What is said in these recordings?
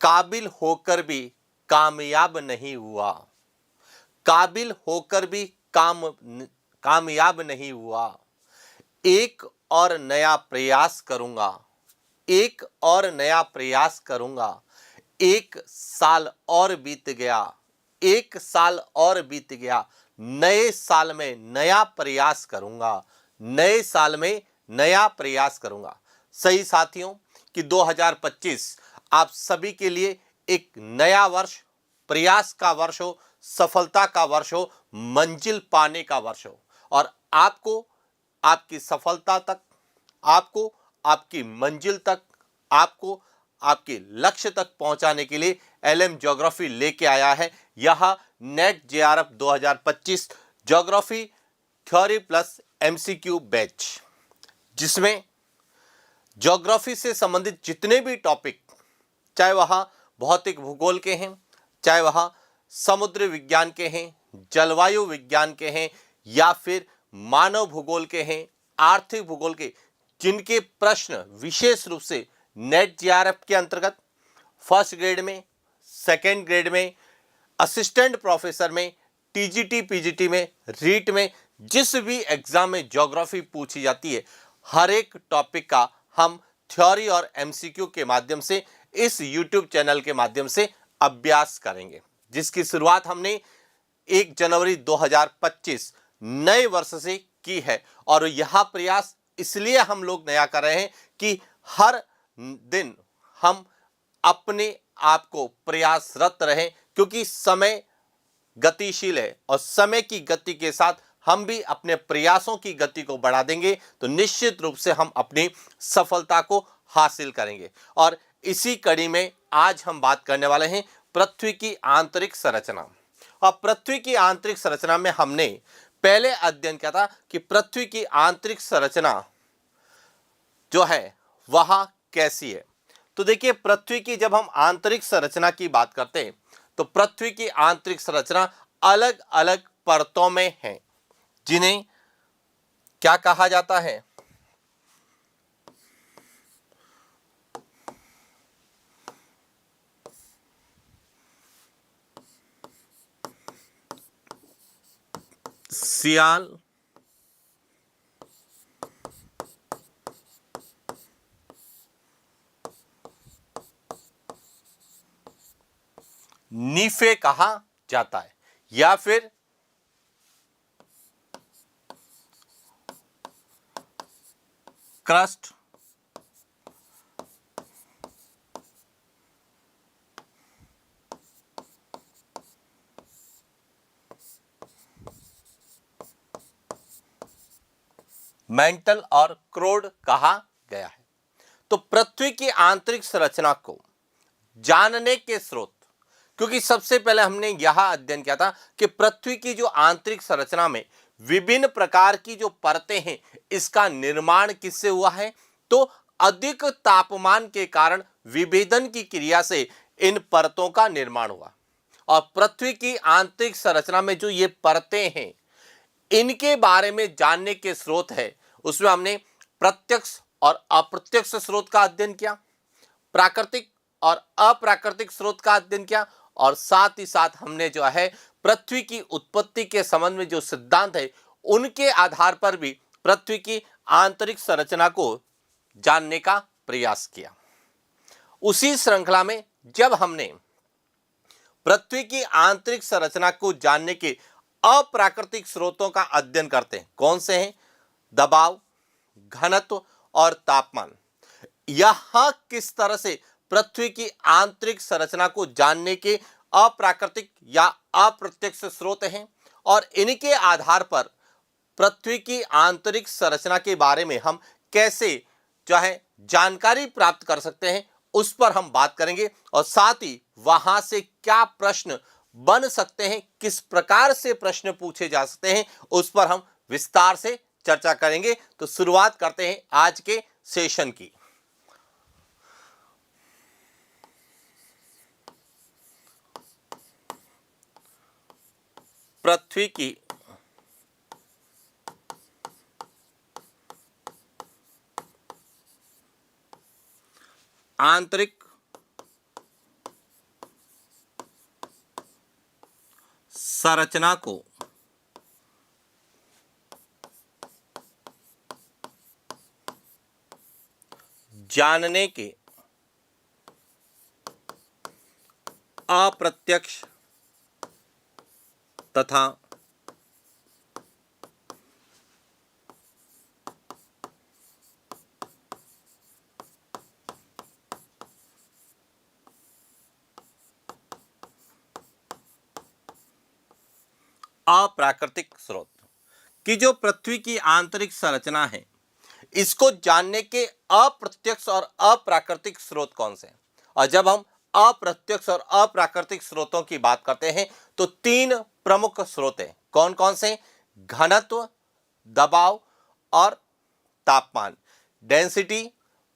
काबिल होकर भी कामयाब नहीं हुआ, काबिल होकर भी कामयाब नहीं हुआ। एक और नया प्रयास करूंगा, एक और नया प्रयास करूंगा। एक साल और बीत गया, एक साल और बीत गया। नए साल में नया प्रयास करूंगा, नए साल में नया प्रयास करूंगा। सही साथियों कि 2025 आप सभी के लिए एक नया वर्ष, प्रयास का वर्ष हो, सफलता का वर्ष हो, मंजिल पाने का वर्ष हो और आपको आपकी सफलता तक, आपको आपकी मंजिल तक, आपको आपके लक्ष्य तक पहुंचाने के लिए एलएम ज्योग्राफी लेके आया है यह net JRF 2025 geography theory plus MCQ batch, जिसमें ज्योग्राफी से संबंधित जितने भी टॉपिक, चाहे वह भौतिक भूगोल के हैं, चाहे वह समुद्र विज्ञान के हैं, जलवायु विज्ञान के हैं या फिर मानव भूगोल के हैं, आर्थिक भूगोल के, जिनके प्रश्न विशेष रूप से नेट जेआरएफ के अंतर्गत फर्स्ट ग्रेड में, सेकेंड ग्रेड में, असिस्टेंट प्रोफेसर में, टीजीटी पीजीटी में, रीट में, जिस भी एग्जाम में ज्योग्राफी पूछी जाती है, हर एक टॉपिक का हम थ्योरी और एमसीक्यू के माध्यम से इस यूट्यूब चैनल के माध्यम से अभ्यास करेंगे, जिसकी शुरुआत हमने 1 जनवरी 2025 नए वर्ष से की है। और यह प्रयास इसलिए हम लोग नया कर रहे हैं कि हर दिन हम अपने आप को प्रयासरत रहें, क्योंकि समय गतिशील है और समय की गति के साथ हम भी अपने प्रयासों की गति को बढ़ा देंगे तो निश्चित रूप से हम अपनी सफलता को हासिल करेंगे। और इसी कड़ी में आज हम बात करने वाले हैं पृथ्वी की आंतरिक संरचना। और पृथ्वी की आंतरिक संरचना में हमने पहले अध्ययन किया था कि पृथ्वी की आंतरिक संरचना जो है वह कैसी है। तो देखिए, पृथ्वी की जब हम आंतरिक संरचना की बात करते हैं तो पृथ्वी की आंतरिक संरचना अलग अलग परतों में है, जिन्हें क्या कहा जाता है? सियाल, नीफे कहा जाता है या फिर क्रस्ट, मेंटल और क्रोड कहा गया है। तो पृथ्वी की आंतरिक संरचना को जानने के स्रोत, क्योंकि सबसे पहले हमने यह अध्ययन किया था कि पृथ्वी की जो आंतरिक संरचना में विभिन्न प्रकार की जो परतें हैं, इसका निर्माण किससे हुआ है? तो अधिक तापमान के कारण विभेदन की क्रिया से इन परतों का निर्माण हुआ। और पृथ्वी की आंतरिक संरचना में जो ये परतें हैं, इनके बारे में जानने के स्रोत है, उसमें हमने प्रत्यक्ष और अप्रत्यक्ष स्रोत का अध्ययन किया, प्राकृतिक और अप्राकृतिक स्रोत का अध्ययन किया, और साथ ही साथ हमने जो है पृथ्वी की उत्पत्ति के संबंध में जो सिद्धांत है उनके आधार पर भी पृथ्वी की आंतरिक संरचना को जानने का प्रयास किया। उसी श्रृंखला में जब हमने पृथ्वी की आंतरिक संरचना को जानने के अप्राकृतिक स्रोतों का अध्ययन करते हैं, कौन से हैं? दबाव, घनत्व और तापमान। यह किस तरह से पृथ्वी की आंतरिक संरचना को जानने के अप्राकृतिक या अप्रत्यक्ष स्रोत हैं और इनके आधार पर पृथ्वी की आंतरिक संरचना के बारे में हम कैसे जो है जानकारी प्राप्त कर सकते हैं, उस पर हम बात करेंगे। और साथ ही वहां से क्या प्रश्न बन सकते हैं, किस प्रकार से प्रश्न पूछे जा सकते हैं, उस पर हम विस्तार से चर्चा करेंगे। तो शुरुआत करते हैं आज के सेशन की। पृथ्वी की आंतरिक संरचना को जानने के अप्रत्यक्ष तथा अप्राकृतिक स्रोत कि जो पृथ्वी की आंतरिक संरचना है, इसको जानने के अप्रत्यक्ष और अप्राकृतिक स्रोत कौन से हैं? और जब हम अप्रत्यक्ष और अप्राकृतिक स्रोतों की बात करते हैं तो तीन प्रमुख स्रोत हैं। कौन कौन से? घनत्व, दबाव और तापमान, डेंसिटी,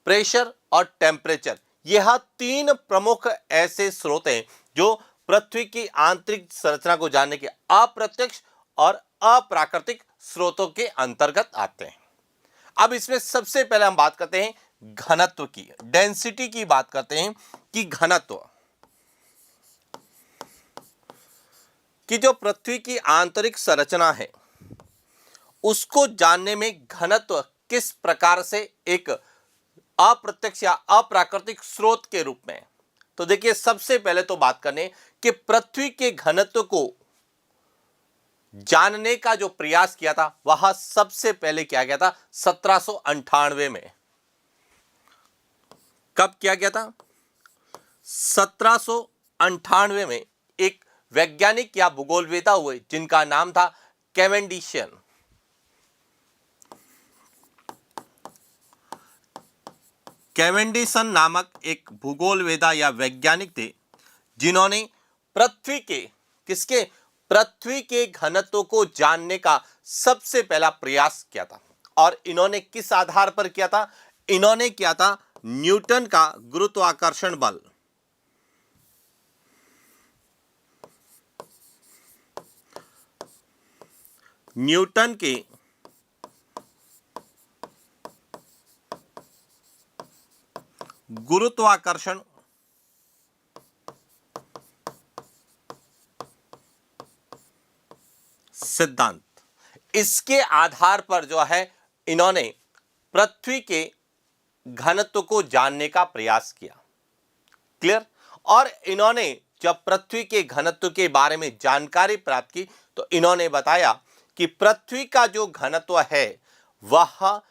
प्रेशर और टेम्परेचर। यह तीन प्रमुख ऐसे स्रोत हैं जो पृथ्वी की आंतरिक संरचना को जानने के अप्रत्यक्ष और अप्राकृतिक स्रोतों के अंतर्गत आते हैं। अब इसमें सबसे पहले हम बात करते हैं घनत्व की, डेंसिटी की बात करते हैं कि घनत्व कि जो पृथ्वी की आंतरिक संरचना है उसको जानने में घनत्व किस प्रकार से एक अप्रत्यक्ष या अप्राकृतिक स्रोत के रूप में। तो देखिए, सबसे पहले तो बात करने कि पृथ्वी के घनत्व को जानने का जो प्रयास किया था वह सबसे पहले किया गया था 1798 में। कब किया गया था? 1798 में एक वैज्ञानिक या भूगोलवेता हुए जिनका नाम था कैवेंडिशियन। कैवेंडिशन नामक एक भूगोलवेदा या वैज्ञानिक थे जिन्होंने पृथ्वी के घनत्व को जानने का सबसे पहला प्रयास किया था। और इन्होंने किस आधार पर किया था? इन्होंने किया था न्यूटन का गुरुत्वाकर्षण बल। न्यूटन के गुरुत्वाकर्षण सिद्धांत, इसके आधार पर जो है इन्होंने पृथ्वी के घनत्व को जानने का प्रयास किया। क्लियर? और इन्होंने जब पृथ्वी के घनत्व के बारे में जानकारी प्राप्त की तो इन्होंने बताया कि पृथ्वी का जो घनत्व है वह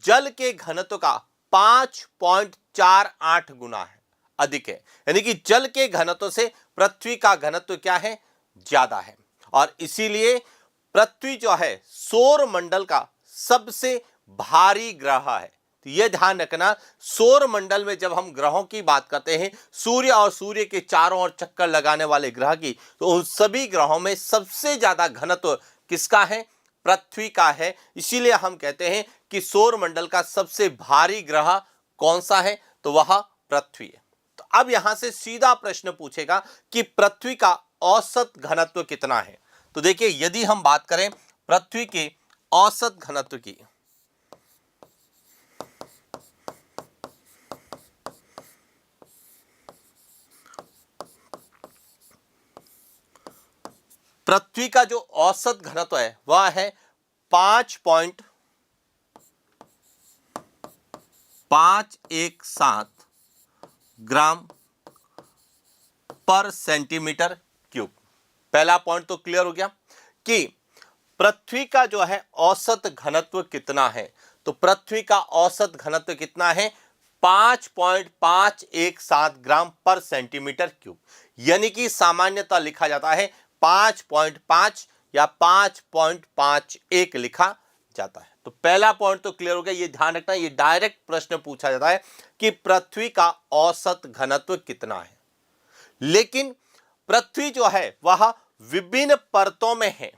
जल के घनत्व का 5.48 गुना है, अधिक है। यानी कि जल के घनत्व से पृथ्वी का घनत्व क्या है? ज्यादा है। और इसीलिए पृथ्वी जो है सौर मंडल का सबसे भारी ग्रह है। तो यह ध्यान रखना, सौर मंडल में जब हम ग्रहों की बात करते हैं, सूर्य और सूर्य के चारों ओर चक्कर लगाने वाले ग्रह की, तो उन सभी ग्रहों में सबसे ज्यादा घनत्व किसका है? पृथ्वी का है। इसीलिए हम कहते हैं कि सौर मंडल का सबसे भारी ग्रह कौन सा है? तो वह पृथ्वी है। तो अब यहां से सीधा प्रश्न पूछेगा कि पृथ्वी का औसत घनत्व कितना है। तो देखिए, यदि हम बात करें पृथ्वी के औसत घनत्व की, पृथ्वी का जो औसत घनत्व है वह है 5.517 ग्राम पर सेंटीमीटर क्यूब। पहला पॉइंट तो क्लियर हो गया कि पृथ्वी का जो है औसत घनत्व कितना है। तो पृथ्वी का औसत घनत्व कितना है? 5.517 ग्राम पर सेंटीमीटर क्यूब। यानी कि सामान्यतः लिखा जाता है 5.5 या 5.51 लिखा जाता है। तो पहला पॉइंट तो क्लियर हो गया। ये ध्यान रखना, ये डायरेक्ट प्रश्न पूछा जाता है कि पृथ्वी का औसत घनत्व कितना है। लेकिन पृथ्वी जो है वह विभिन्न परतों में है।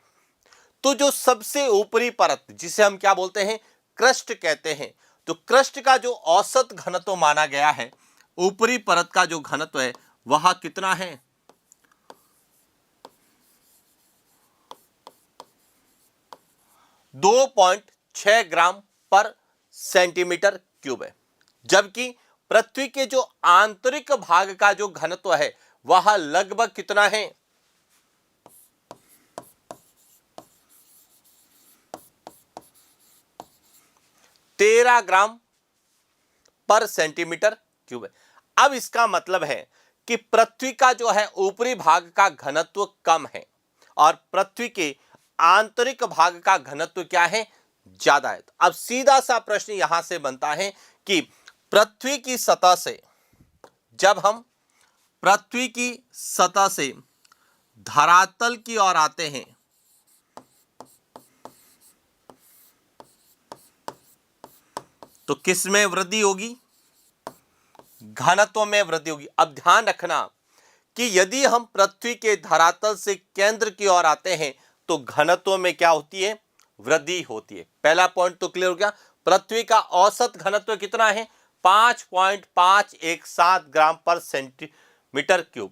तो जो सबसे ऊपरी परत, जिसे हम क्या बोलते हैं? क्रस्ट कहते हैं। तो क्रस्ट का जो औसत घनत्व माना गया है, ऊपरी परत का जो घनत्व है वह कितना है? 2.6 ग्राम पर सेंटीमीटर क्यूब है। जबकि पृथ्वी के जो आंतरिक भाग का जो घनत्व है वह लगभग कितना है? 13 ग्राम पर सेंटीमीटर क्यूब है। अब इसका मतलब है कि पृथ्वी का जो है ऊपरी भाग का घनत्व कम है और पृथ्वी के आंतरिक भाग का घनत्व क्या है, ज्यादा है। अब सीधा सा प्रश्न यहां से बनता है कि पृथ्वी की सतह से, जब हम पृथ्वी की सतह से धरातल की ओर आते हैं तो किस में वृद्धि होगी, घनत्व में वृद्धि होगी। अब ध्यान रखना कि यदि हम पृथ्वी के धरातल से केंद्र की ओर आते हैं तो घनत्व में क्या होती है, वृद्धि होती है। पहला पॉइंट तो क्लियर हो गया। पृथ्वी का औसत घनत्व कितना है, 5.517 ग्राम पर सेंटीमीटर क्यूब,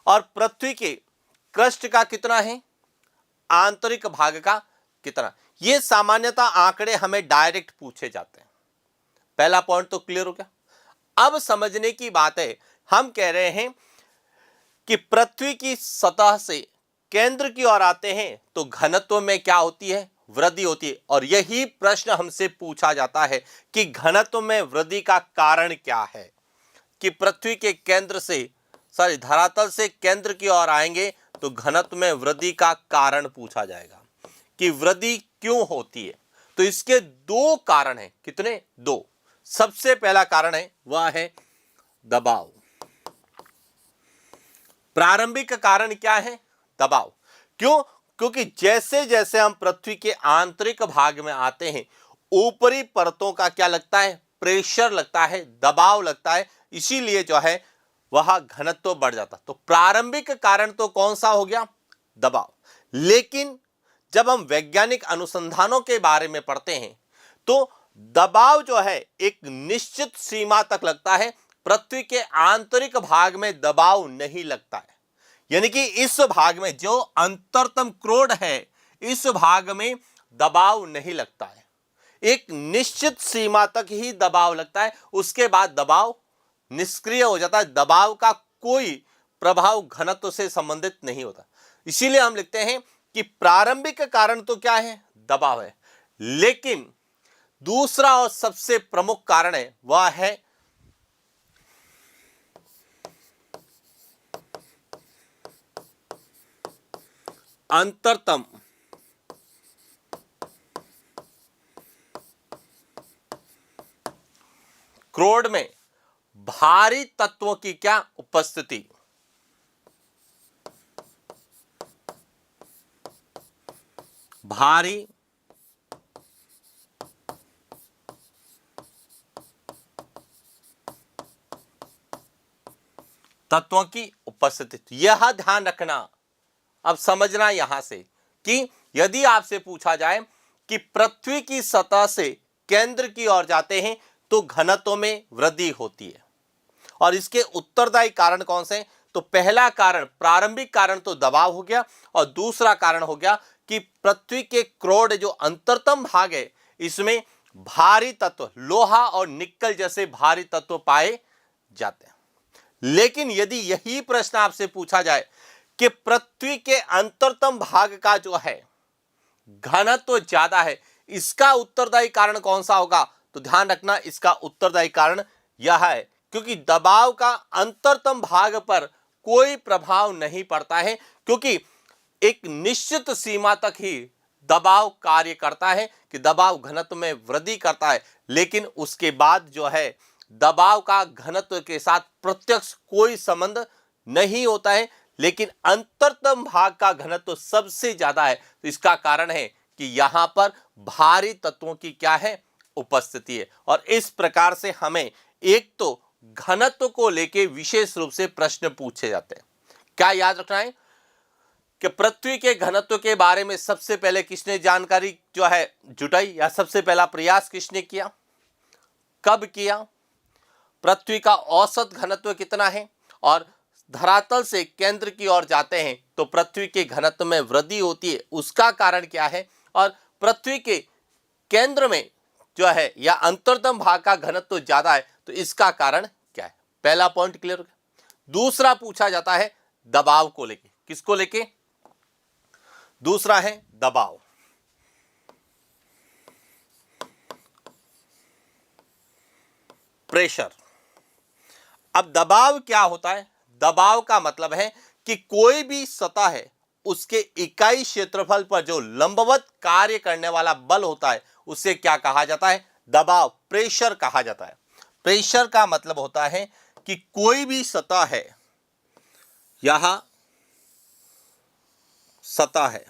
और पृथ्वी के क्रस्ट का कितना है, आंतरिक भाग का कितना। ये सामान्यतः आंकड़े हमें डायरेक्ट पूछे जाते हैं। पहला पॉइंट तो क्लियर हो गया। अब समझने की बात है, हम कह रहे हैं कि पृथ्वी की सतह से केंद्र की ओर आते हैं तो घनत्व में क्या होती है, वृद्धि होती है। और यही प्रश्न हमसे पूछा जाता है कि घनत्व में वृद्धि का कारण क्या है, कि पृथ्वी के केंद्र से धरातल से केंद्र की ओर आएंगे तो घनत्व में वृद्धि का कारण पूछा जाएगा कि वृद्धि क्यों होती है। तो इसके दो कारण हैं। कितने, दो। सबसे पहला कारण है वह है दबाव। प्रारंभिक कारण क्या है, दबाव। क्यों, क्योंकि जैसे जैसे हम पृथ्वी के आंतरिक भाग में आते हैं ऊपरी परतों का क्या लगता है, प्रेशर लगता है, दबाव लगता है, इसीलिए जो है वह घनत्व बढ़ जाता। तो प्रारंभिक कारण तो कौन सा हो गया, दबाव। लेकिन जब हम वैज्ञानिक अनुसंधानों के बारे में पढ़ते हैं तो दबाव जो है एक निश्चित सीमा तक लगता है, पृथ्वी के आंतरिक भाग में दबाव नहीं लगता है। यानी कि इस भाग में जो अंतरतम क्रोड है इस भाग में दबाव नहीं लगता है, एक निश्चित सीमा तक ही दबाव लगता है, उसके बाद दबाव निष्क्रिय हो जाता है। दबाव का कोई प्रभाव घनत्व से संबंधित नहीं होता। इसीलिए हम लिखते हैं कि प्रारंभिक कारण तो क्या है, दबाव है, लेकिन दूसरा और सबसे प्रमुख कारण है वह है अंतरतम क्रोड में भारी तत्वों की क्या उपस्थिति। भारी तत्वों की उपस्थिति, यह ध्यान रखना। अब समझना यहां से कि यदि आपसे पूछा जाए कि पृथ्वी की सतह से केंद्र की ओर जाते हैं तो घनत्व में वृद्धि होती है, और इसके उत्तरदायी कारण कौन से हैं, तो पहला कारण, प्रारंभिक कारण तो दबाव हो गया, और दूसरा कारण हो गया कि पृथ्वी के क्रोड जो अंतरतम भाग है इसमें भारी तत्व, लोहा और निक्कल जैसे भारी तत्व पाए जाते हैं। लेकिन यदि यही प्रश्न आपसे पूछा जाए कि पृथ्वी के अंतरतम भाग का जो है घनत्व ज्यादा है, इसका उत्तरदायी कारण कौन सा होगा, तो ध्यान रखना इसका उत्तरदायी कारण यह है क्योंकि दबाव का अंतरतम भाग पर कोई प्रभाव नहीं पड़ता है, क्योंकि एक निश्चित सीमा तक ही दबाव कार्य करता है कि दबाव घनत्व में वृद्धि करता है, लेकिन उसके बाद जो है दबाव का घनत्व के साथ प्रत्यक्ष कोई संबंध नहीं होता है, लेकिन अंतरतम भाग का घनत्व सबसे ज्यादा है। तो इसका कारण है कि यहां पर भारी तत्वों की क्या है, उपस्थिति है। और इस प्रकार से हमें एक तो घनत्व को लेकर विशेष रूप से प्रश्न पूछे जाते हैं। क्या याद रखना है कि पृथ्वी के घनत्व के बारे में सबसे पहले किसने जानकारी जो है जुटाई, या सबसे पहला प्रयास किसने किया, कब किया, पृथ्वी का औसत घनत्व कितना है, और धरातल से केंद्र की ओर जाते हैं तो पृथ्वी के घनत्व में वृद्धि होती है, उसका कारण क्या है, और पृथ्वी के केंद्र में जो है या अंतरतम भाग का घनत्व ज्यादा है तो इसका कारण क्या है। पहला पॉइंट क्लियर हो गया। दूसरा पूछा जाता है दबाव को लेके, किसको लेके, दूसरा है दबाव। प्रेशर। अब दबाव क्या होता है? दबाव का मतलब है कि कोई भी सतह है उसके इकाई क्षेत्रफल पर जो लंबवत कार्य करने वाला बल होता है उसे क्या कहा जाता है? दबाव, प्रेशर कहा जाता है। प्रेशर का मतलब होता है कि कोई भी सतह है, यह सतह है,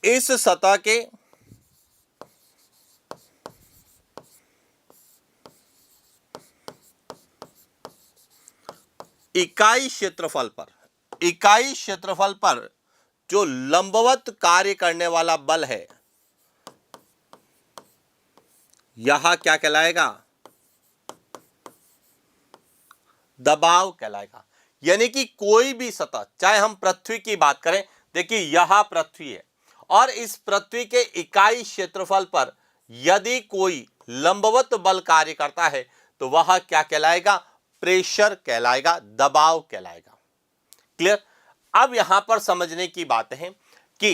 इस सतह के इकाई क्षेत्रफल पर जो लंबवत कार्य करने वाला बल है यह क्या कहलाएगा? दबाव कहलाएगा। यानी कि कोई भी सतह, चाहे हम पृथ्वी की बात करें, देखिए यह पृथ्वी है और इस पृथ्वी के इकाई क्षेत्रफल पर यदि कोई लंबवत बल कार्य करता है तो वह क्या कहलाएगा? प्रेशर कहलाएगा, दबाव कहलाएगा। क्लियर? अब यहां पर समझने की बात है कि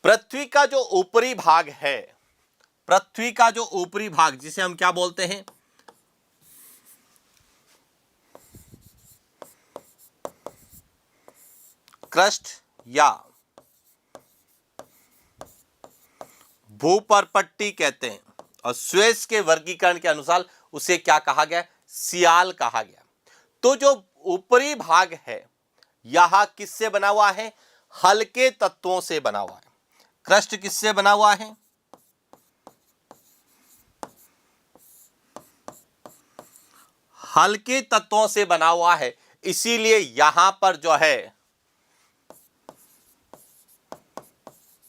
पृथ्वी का जो ऊपरी भाग है, पृथ्वी का जो ऊपरी भाग जिसे हम क्या बोलते हैं? क्रस्ट या भूपरपट्टी कहते हैं और स्वेज के वर्गीकरण के अनुसार उसे क्या कहा गया? सियाल कहा गया। तो जो ऊपरी भाग है यह किससे बना हुआ है? हल्के तत्वों से बना हुआ है। क्रस्ट किससे बना हुआ है? हल्के तत्वों से बना हुआ है, इसीलिए यहां पर जो है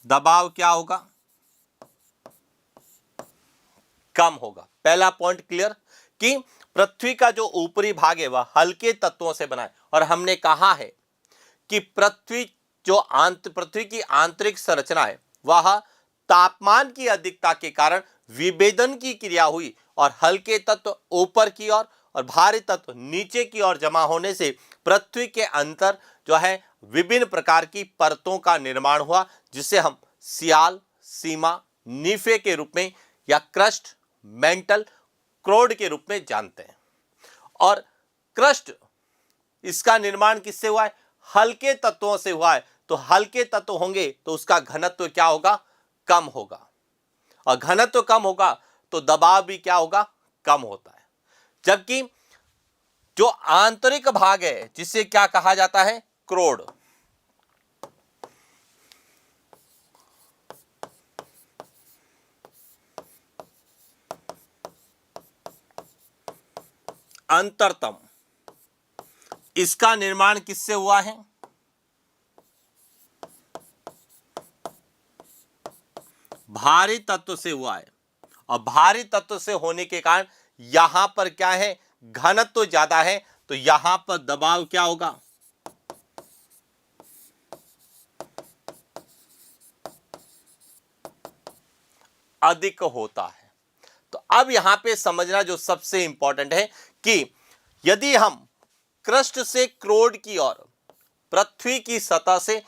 दबाव क्या होगा? कम होगा। पहला पॉइंट क्लियर कि पृथ्वी का जो ऊपरी भाग है वह हल्के तत्वों से बना है और हमने कहा है कि पृथ्वी की आंतरिक संरचना है वह तापमान की अधिकता के कारण विभेदन की क्रिया हुई और हल्के तत्व ऊपर की ओर और भारी तत्व नीचे की ओर जमा होने से पृथ्वी के अंदर जो है विभिन्न प्रकार की परतों का निर्माण हुआ, जिसे हम सियाल, सीमा, नीफे के रूप में या क्रस्ट, मेंटल, क्रोड के रूप में जानते हैं। और क्रस्ट, इसका निर्माण किससे हुआ है? हल्के तत्वों से हुआ है। तो हल्के तत्व होंगे तो उसका घनत्व क्या होगा? कम होगा। और घनत्व कम होगा तो दबाव भी क्या होगा? कम होता है। जबकि जो आंतरिक भाग है जिसे क्या कहा जाता है? क्रोड। अंतरतम, इसका निर्माण किससे हुआ है? भारी तत्व से हुआ है। और भारी तत्व से होने के कारण यहां पर क्या है? घनत्व ज्यादा है, तो यहां पर दबाव क्या होगा? अधिक होता है। तो अब यहां पे समझना जो सबसे इंपॉर्टेंट है कि यदि हम क्रस्ट से क्रोड की ओर, पृथ्वी की सतह से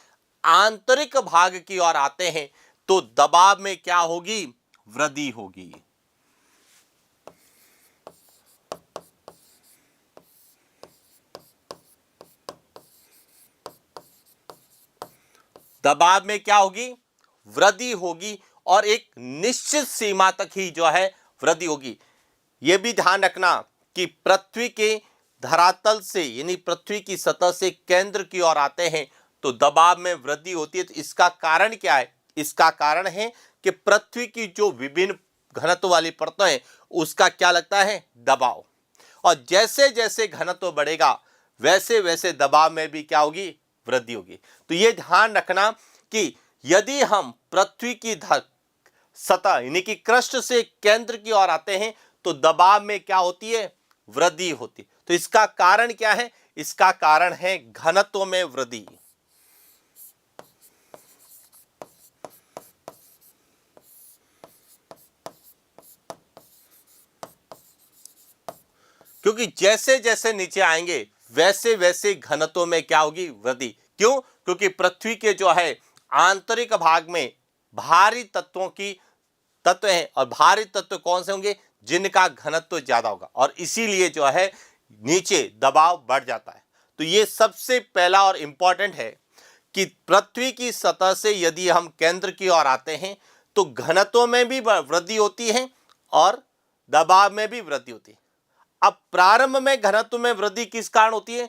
आंतरिक भाग की ओर आते हैं तो दबाव में क्या होगी? वृद्धि होगी। दबाव में क्या होगी? वृद्धि होगी और एक निश्चित सीमा तक ही जो है वृद्धि होगी। यह भी ध्यान रखना कि पृथ्वी के धरातल से यानी पृथ्वी की सतह से केंद्र की ओर आते हैं तो दबाव में वृद्धि होती है। तो इसका कारण क्या है? इसका कारण है कि पृथ्वी की जो विभिन्न घनत्व वाली परतें हैं उसका क्या लगता है? दबाव। और जैसे जैसे घनत्व बढ़ेगा वैसे वैसे दबाव में भी क्या होगी? वृद्धि होगी। तो ये ध्यान रखना कि यदि हम पृथ्वी की सतह यानी कि क्रस्ट से केंद्र की ओर आते हैं तो दबाव में क्या होती है? वृद्धि होती। तो इसका कारण क्या है? इसका कारण है घनत्व में वृद्धि। क्योंकि जैसे जैसे नीचे आएंगे वैसे वैसे घनत्व में क्या होगी? वृद्धि। क्यों? क्योंकि पृथ्वी के जो है आंतरिक भाग में भारी तत्वों की तत्व हैं और भारी तत्व कौन से होंगे? जिनका घनत्व ज्यादा होगा और इसीलिए जो है नीचे दबाव बढ़ जाता है। तो ये सबसे पहला और इंपॉर्टेंट है कि पृथ्वी की सतह से यदि हम केंद्र की ओर आते हैं तो घनत्व में भी वृद्धि होती है और दबाव में भी वृद्धि होती है। अब प्रारंभ में घनत्व में वृद्धि किस कारण होती है?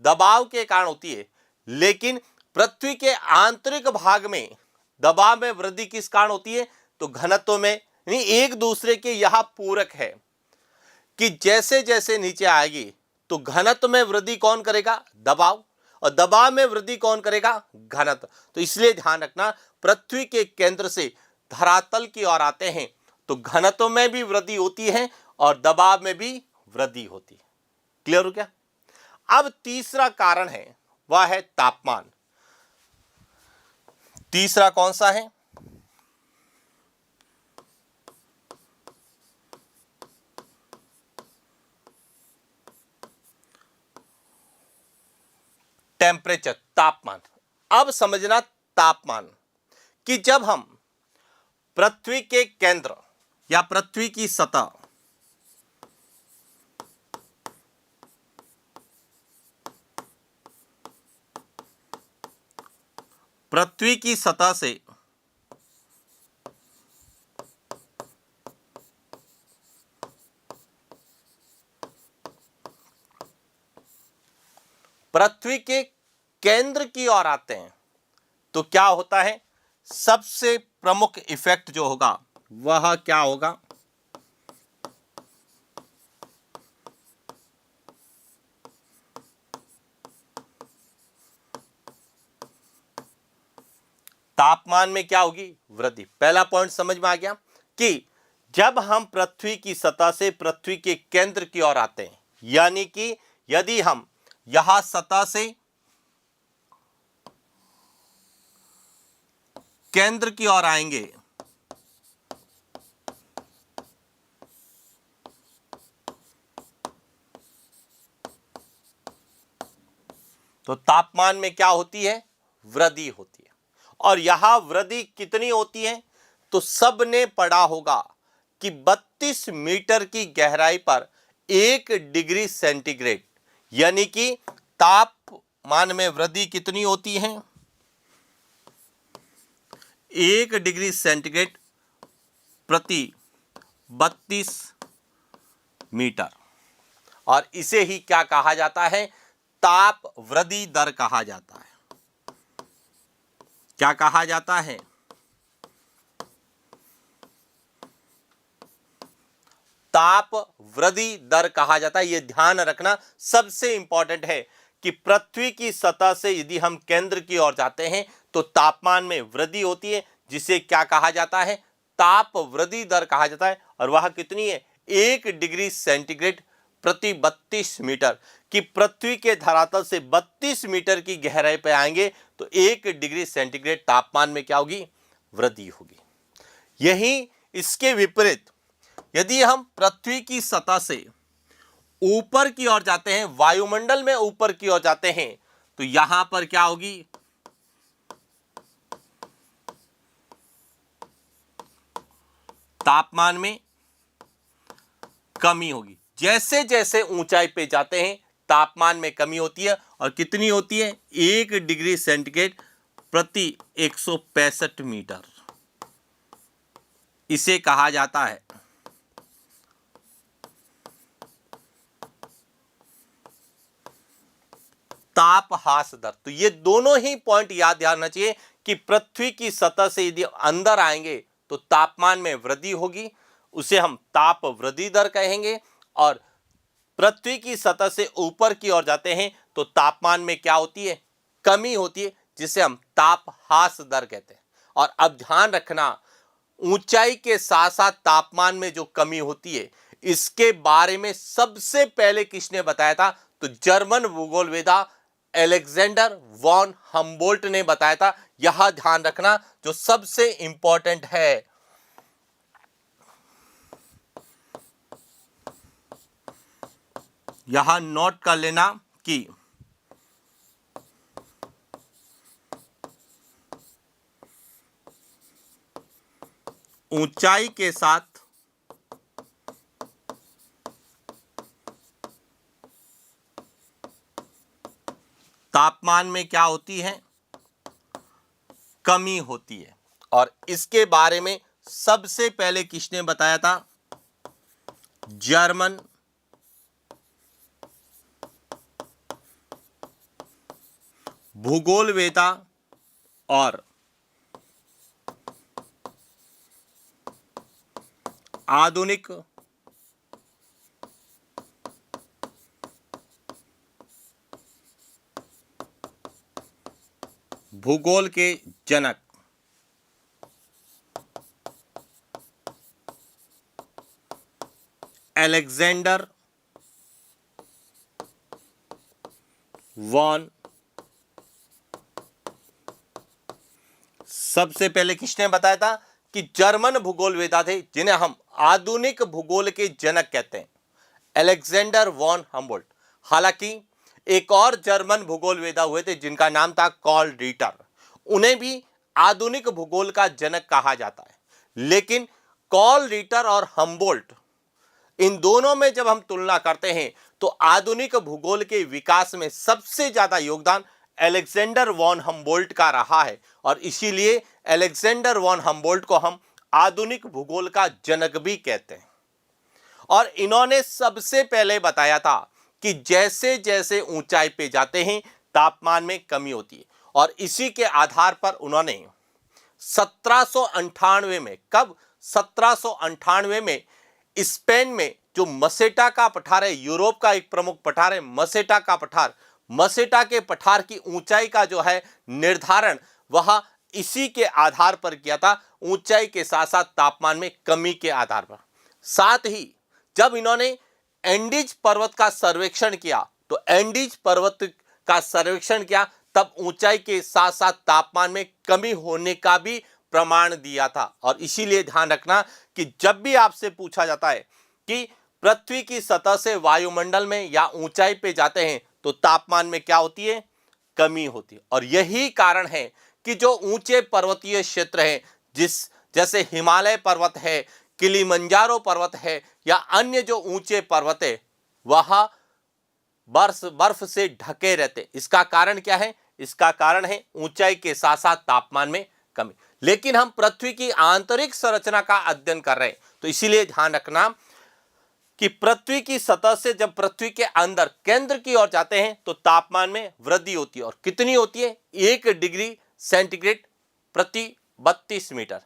दबाव के कारण होती है। लेकिन पृथ्वी के आंतरिक भाग में दबाव में वृद्धि किस कारण होती है? तो घनत्व में, यानी एक दूसरे के यहां पूरक है कि जैसे जैसे नीचे आएगी तो घनत्व में वृद्धि कौन करेगा? दबाव। और दबाव में वृद्धि कौन करेगा? घनत्व। तो इसलिए ध्यान रखना, पृथ्वी के केंद्र से धरातल की ओर आते हैं तो घनत्व में भी वृद्धि होती है और दबाव में भी वृद्धि होती है। क्लियर हो क्या? अब तीसरा कारण है, वह है तापमान। तीसरा कौन सा है? टेम्परेचर, तापमान। अब समझना तापमान कि जब हम पृथ्वी के केंद्र या पृथ्वी की सतह पृथ्वी की सतह से पृथ्वी के केंद्र की ओर आते हैं तो क्या होता है? सबसे प्रमुख इफेक्ट जो होगा वह क्या होगा? तापमान में क्या होगी? वृद्धि। पहला पॉइंट समझ में आ गया कि जब हम पृथ्वी की सतह से पृथ्वी के केंद्र की ओर आते हैं, यानी कि यदि हम यहां सतह से केंद्र की ओर आएंगे तो तापमान में क्या होती है? वृद्धि होती है। और यहां वृद्धि कितनी होती है? तो सबने पढ़ा होगा कि 32 मीटर की गहराई पर 1 डिग्री सेंटीग्रेड, यानी कि तापमान में वृद्धि कितनी होती है? 1 डिग्री सेंटीग्रेड प्रति 32 मीटर। और इसे ही क्या कहा जाता है? ताप वृद्धि दर कहा जाता है। क्या कहा जाता है? ताप वृद्धि दर कहा जाता है। यह ध्यान रखना सबसे इंपॉर्टेंट है कि पृथ्वी की सतह से यदि हम केंद्र की ओर जाते हैं तो तापमान में वृद्धि होती है, जिसे क्या कहा जाता है? ताप वृद्धि दर कहा जाता है। और वह कितनी है? 1 डिग्री सेंटीग्रेड प्रति 32 मीटर। कि पृथ्वी के धरातल से 32 मीटर की गहराई पे आएंगे तो 1 डिग्री सेंटीग्रेड तापमान में क्या होगी? वृद्धि होगी। यही इसके विपरीत यदि हम पृथ्वी की सतह से ऊपर की ओर जाते हैं, वायुमंडल में ऊपर की ओर जाते हैं, तो यहां पर क्या होगी? तापमान में कमी होगी। जैसे जैसे ऊंचाई पे जाते हैं तापमान में कमी होती है। और कितनी होती है? 1 डिग्री सेंटीग्रेड प्रति 165 मीटर। इसे कहा जाता है तापहास दर। तो ये दोनों ही पॉइंट याद रखना चाहिए कि पृथ्वी की सतह से यदि अंदर आएंगे तो तापमान में वृद्धि होगी, उसे हम ताप वृद्धि दर कहेंगे। और पृथ्वी की सतह से ऊपर की ओर जाते हैं तो तापमान में क्या होती है? कमी होती है, जिसे हम तापहास दर कहते हैं। और अब ध्यान रखना, ऊंचाई के साथ साथ तापमान में जो कमी होती है, इसके बारे में सबसे पहले किसने बताया था? तो जर्मन भूगोलवेदा अलेक्जेंडर वॉन हम्बोल्ट ने बताया था। यह ध्यान रखना जो सबसे इंपॉर्टेंट है। यहां नोट कर लेना कि ऊंचाई के साथ तापमान में क्या होती है? कमी होती है। और इसके बारे में सबसे पहले किसने बताया था? जर्मन भूगोलवेता और आधुनिक भूगोल के जनक अलेक्जेंडर वॉन, सबसे पहले किसने बताया था कि जर्मन भूगोलवेता थे जिन्हें हम आधुनिक भूगोल के जनक कहते हैं, अलेक्जेंडर वॉन हम्बोल्ट। हालांकि एक और जर्मन भूगोलवेता हुए थे जिनका नाम था कार्ल रिटर, उन्हें भी आधुनिक भूगोल का जनक कहा जाता है। लेकिन कार्ल रिटर और हम्बोल्ट, इन दोनों में जब हम तुलना करते हैं तो आधुनिक भूगोल के विकास में सबसे ज्यादा योगदान अलेक्जेंडर वॉन हम्बोल्ट का रहा है, और इसीलिए अलेक्जेंडर वॉन हम्बोल्ट को हम आधुनिक भूगोल का जनक भी कहते हैं। और इन्होंने सबसे पहले बताया था कि जैसे जैसे ऊंचाई पे जाते हैं तापमान में कमी होती है, और इसी के आधार पर उन्होंने 1798 में, कब? 1798 में स्पेन में जो मसेटा का पठार है, यूरोप का एक प्रमुख पठार है मसेटा का पठार, मसेटा के पठार की ऊंचाई का जो है निर्धारण वह इसी के आधार पर किया था, ऊंचाई के साथ साथ तापमान में कमी के आधार पर। साथ ही जब इन्होंने एंडीज पर्वत का सर्वेक्षण किया तो एंडीज पर्वत का सर्वेक्षण किया तब ऊंचाई के साथ साथ तापमान में कमी होने का भी प्रमाण दिया था। और इसीलिए ध्यान रखना कि जब भी आपसे पूछा जाता है कि पृथ्वी की सतह से वायुमंडल में या ऊंचाई पे जाते हैं तो तापमान में क्या होती है? कमी होती है। और यही कारण है कि जो ऊंचे पर्वतीय क्षेत्र हैं, जैसे हिमालय पर्वत है, किलिमंजारो पर्वत है, या अन्य जो ऊंचे पर्वत है, वह बर्फ से ढके रहते। इसका कारण क्या है? इसका कारण है ऊंचाई के साथ साथ तापमान में कमी। लेकिन हम पृथ्वी की आंतरिक संरचना का अध्ययन कर रहे हैं, तो इसीलिए ध्यान रखना कि पृथ्वी की सतह से जब पृथ्वी के अंदर केंद्र की ओर जाते हैं तो तापमान में वृद्धि होती है। और कितनी होती है? 1 डिग्री सेंटीग्रेड प्रति 32 मीटर।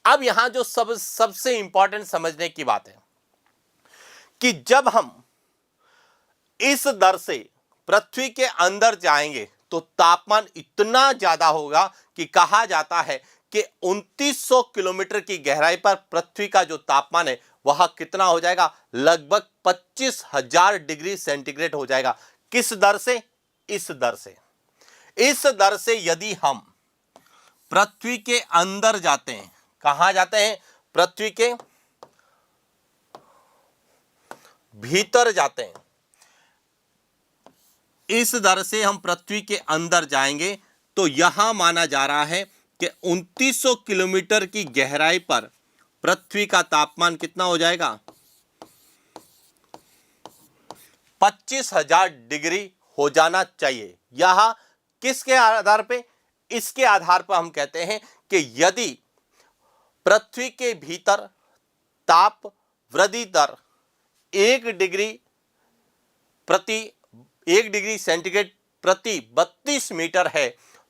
अब यहां जो सबसे इंपॉर्टेंट समझने की बात है कि जब हम इस दर से पृथ्वी के अंदर जाएंगे तो तापमान इतना ज्यादा होगा कि कहा जाता है कि 2900 किलोमीटर की गहराई पर पृथ्वी का जो तापमान है वह कितना हो जाएगा? लगभग 25,000 डिग्री सेंटीग्रेड हो जाएगा। किस दर से? इस दर से। इस दर से यदि हम पृथ्वी के अंदर जाते हैं, कहां जाते हैं? पृथ्वी के भीतर जाते हैं। इस दर से हम पृथ्वी के अंदर जाएंगे तो यहां माना जा रहा है कि 2900 किलोमीटर की गहराई पर पृथ्वी का तापमान कितना हो जाएगा? 25,000 डिग्री हो जाना चाहिए। यह किसके आधार पे? इसके आधार पर हम कहते हैं कि यदि पृथ्वी के भीतर ताप वृद्धि दर 1 डिग्री सेंटीग्रेड प्रति 32 मीटर है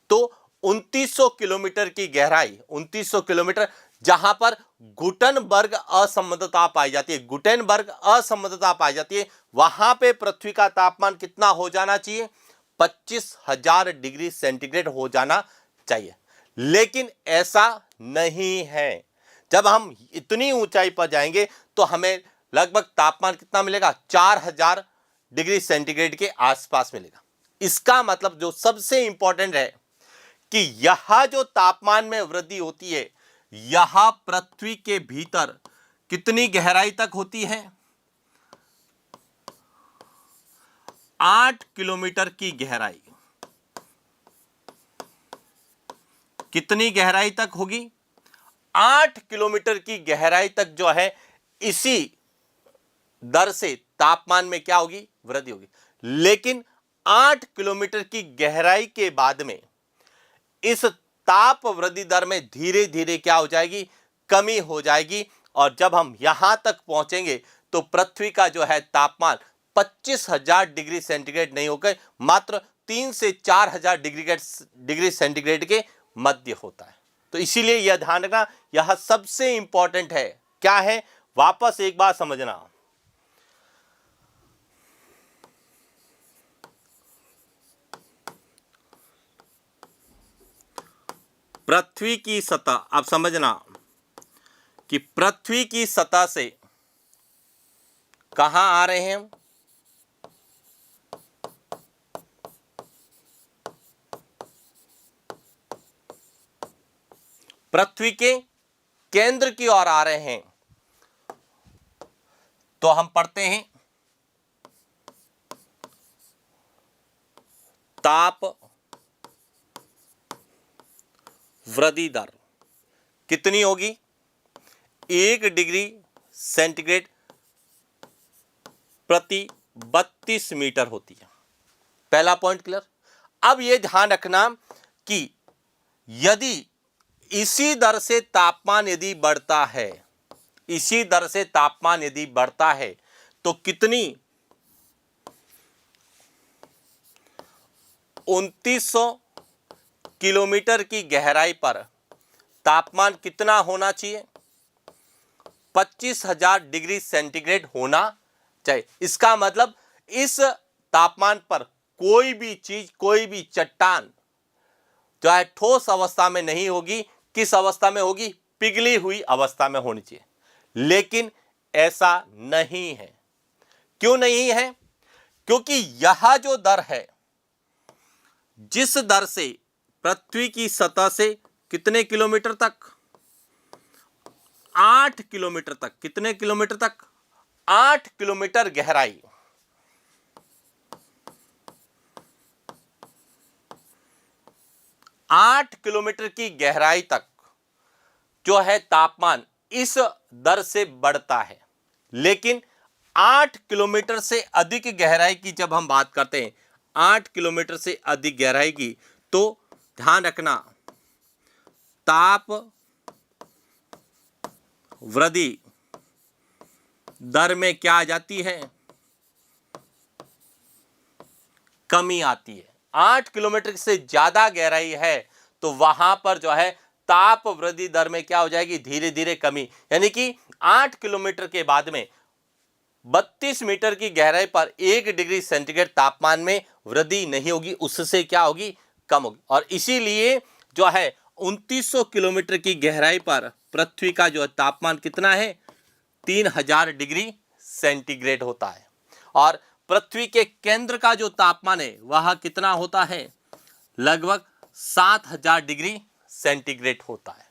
तो 2900 किलोमीटर की गहराई, 2900 किलोमीटर, जहां पर गुटेनबर्ग असमंजसता पाई जाती है, गुटेनबर्ग असमंजसता पाई जाती है, वहां पे पृथ्वी का तापमान कितना हो जाना चाहिए? 25,000 डिग्री सेंटीग्रेड हो जाना चाहिए। लेकिन ऐसा नहीं है। जब हम इतनी ऊंचाई पर जाएंगे तो हमें लगभग तापमान कितना मिलेगा? 4,000 डिग्री सेंटीग्रेड के आसपास मिलेगा। इसका मतलब जो सबसे इंपॉर्टेंट है कि यह जो तापमान में वृद्धि होती है यह पृथ्वी के भीतर कितनी गहराई तक होती है? 8 किलोमीटर की गहराई। कितनी गहराई तक होगी? 8 किलोमीटर की गहराई तक जो है इसी दर से तापमान में क्या होगी? वृद्धि होगी। लेकिन 8 किलोमीटर की गहराई के बाद में इस ताप वृद्धि दर में धीरे धीरे क्या हो जाएगी, कमी हो जाएगी। और जब हम यहां तक पहुंचेंगे तो पृथ्वी का जो है तापमान 25,000 डिग्री सेंटीग्रेड नहीं होकर मात्र 3 से 4,000 डिग्री सेंटीग्रेड के मध्य होता है। तो इसीलिए यह ध्यान रखना, यह सबसे इंपॉर्टेंट है। क्या है, वापस एक बार समझना। पृथ्वी की सतह, अब समझना कि पृथ्वी की सतह से कहां आ रहे हैं हम, पृथ्वी के केंद्र की ओर आ रहे हैं। तो हम पढ़ते हैं ताप वृद्धि दर कितनी होगी, 1 डिग्री सेंटीग्रेड प्रति 32 मीटर होती है। पहला पॉइंट क्लियर। अब यह ध्यान रखना कि यदि इसी दर से तापमान यदि बढ़ता है, इसी दर से तापमान यदि बढ़ता है तो कितनी 2900 किलोमीटर की गहराई पर तापमान कितना होना चाहिए, 25,000 डिग्री सेंटीग्रेड होना चाहिए। इसका मतलब इस तापमान पर कोई भी चीज, कोई भी चट्टान जो है ठोस अवस्था में नहीं होगी। किस अवस्था में होगी, पिघली हुई अवस्था में होनी चाहिए। लेकिन ऐसा नहीं है। क्यों नहीं है, क्योंकि यह जो दर है, जिस दर से पृथ्वी की सतह से कितने किलोमीटर तक, 8 किलोमीटर तक, कितने किलोमीटर तक, 8 किलोमीटर गहराई, 8 किलोमीटर की गहराई तक जो है तापमान इस दर से बढ़ता है। लेकिन 8 किलोमीटर से अधिक गहराई की जब हम बात करते हैं, 8 किलोमीटर से अधिक गहराई की, तो ध्यान रखना ताप वृद्धि दर में क्या आ जाती है, कमी आती है। 8 किलोमीटर से ज्यादा गहराई है तो वहां पर जो है ताप वृद्धि दर में क्या हो जाएगी, धीरे धीरे कमी। यानी कि 8 किलोमीटर के बाद में 32 मीटर की गहराई पर 1 डिग्री सेंटीग्रेड तापमान में वृद्धि नहीं होगी, उससे क्या होगी, कम होगी। और इसीलिए जो है 2900 किलोमीटर की गहराई पर पृथ्वी का जो तापमान कितना है, 3000 डिग्री सेंटीग्रेड होता है। और पृथ्वी के केंद्र का जो तापमान है वह कितना होता है, लगभग 7000 डिग्री सेंटीग्रेड होता है।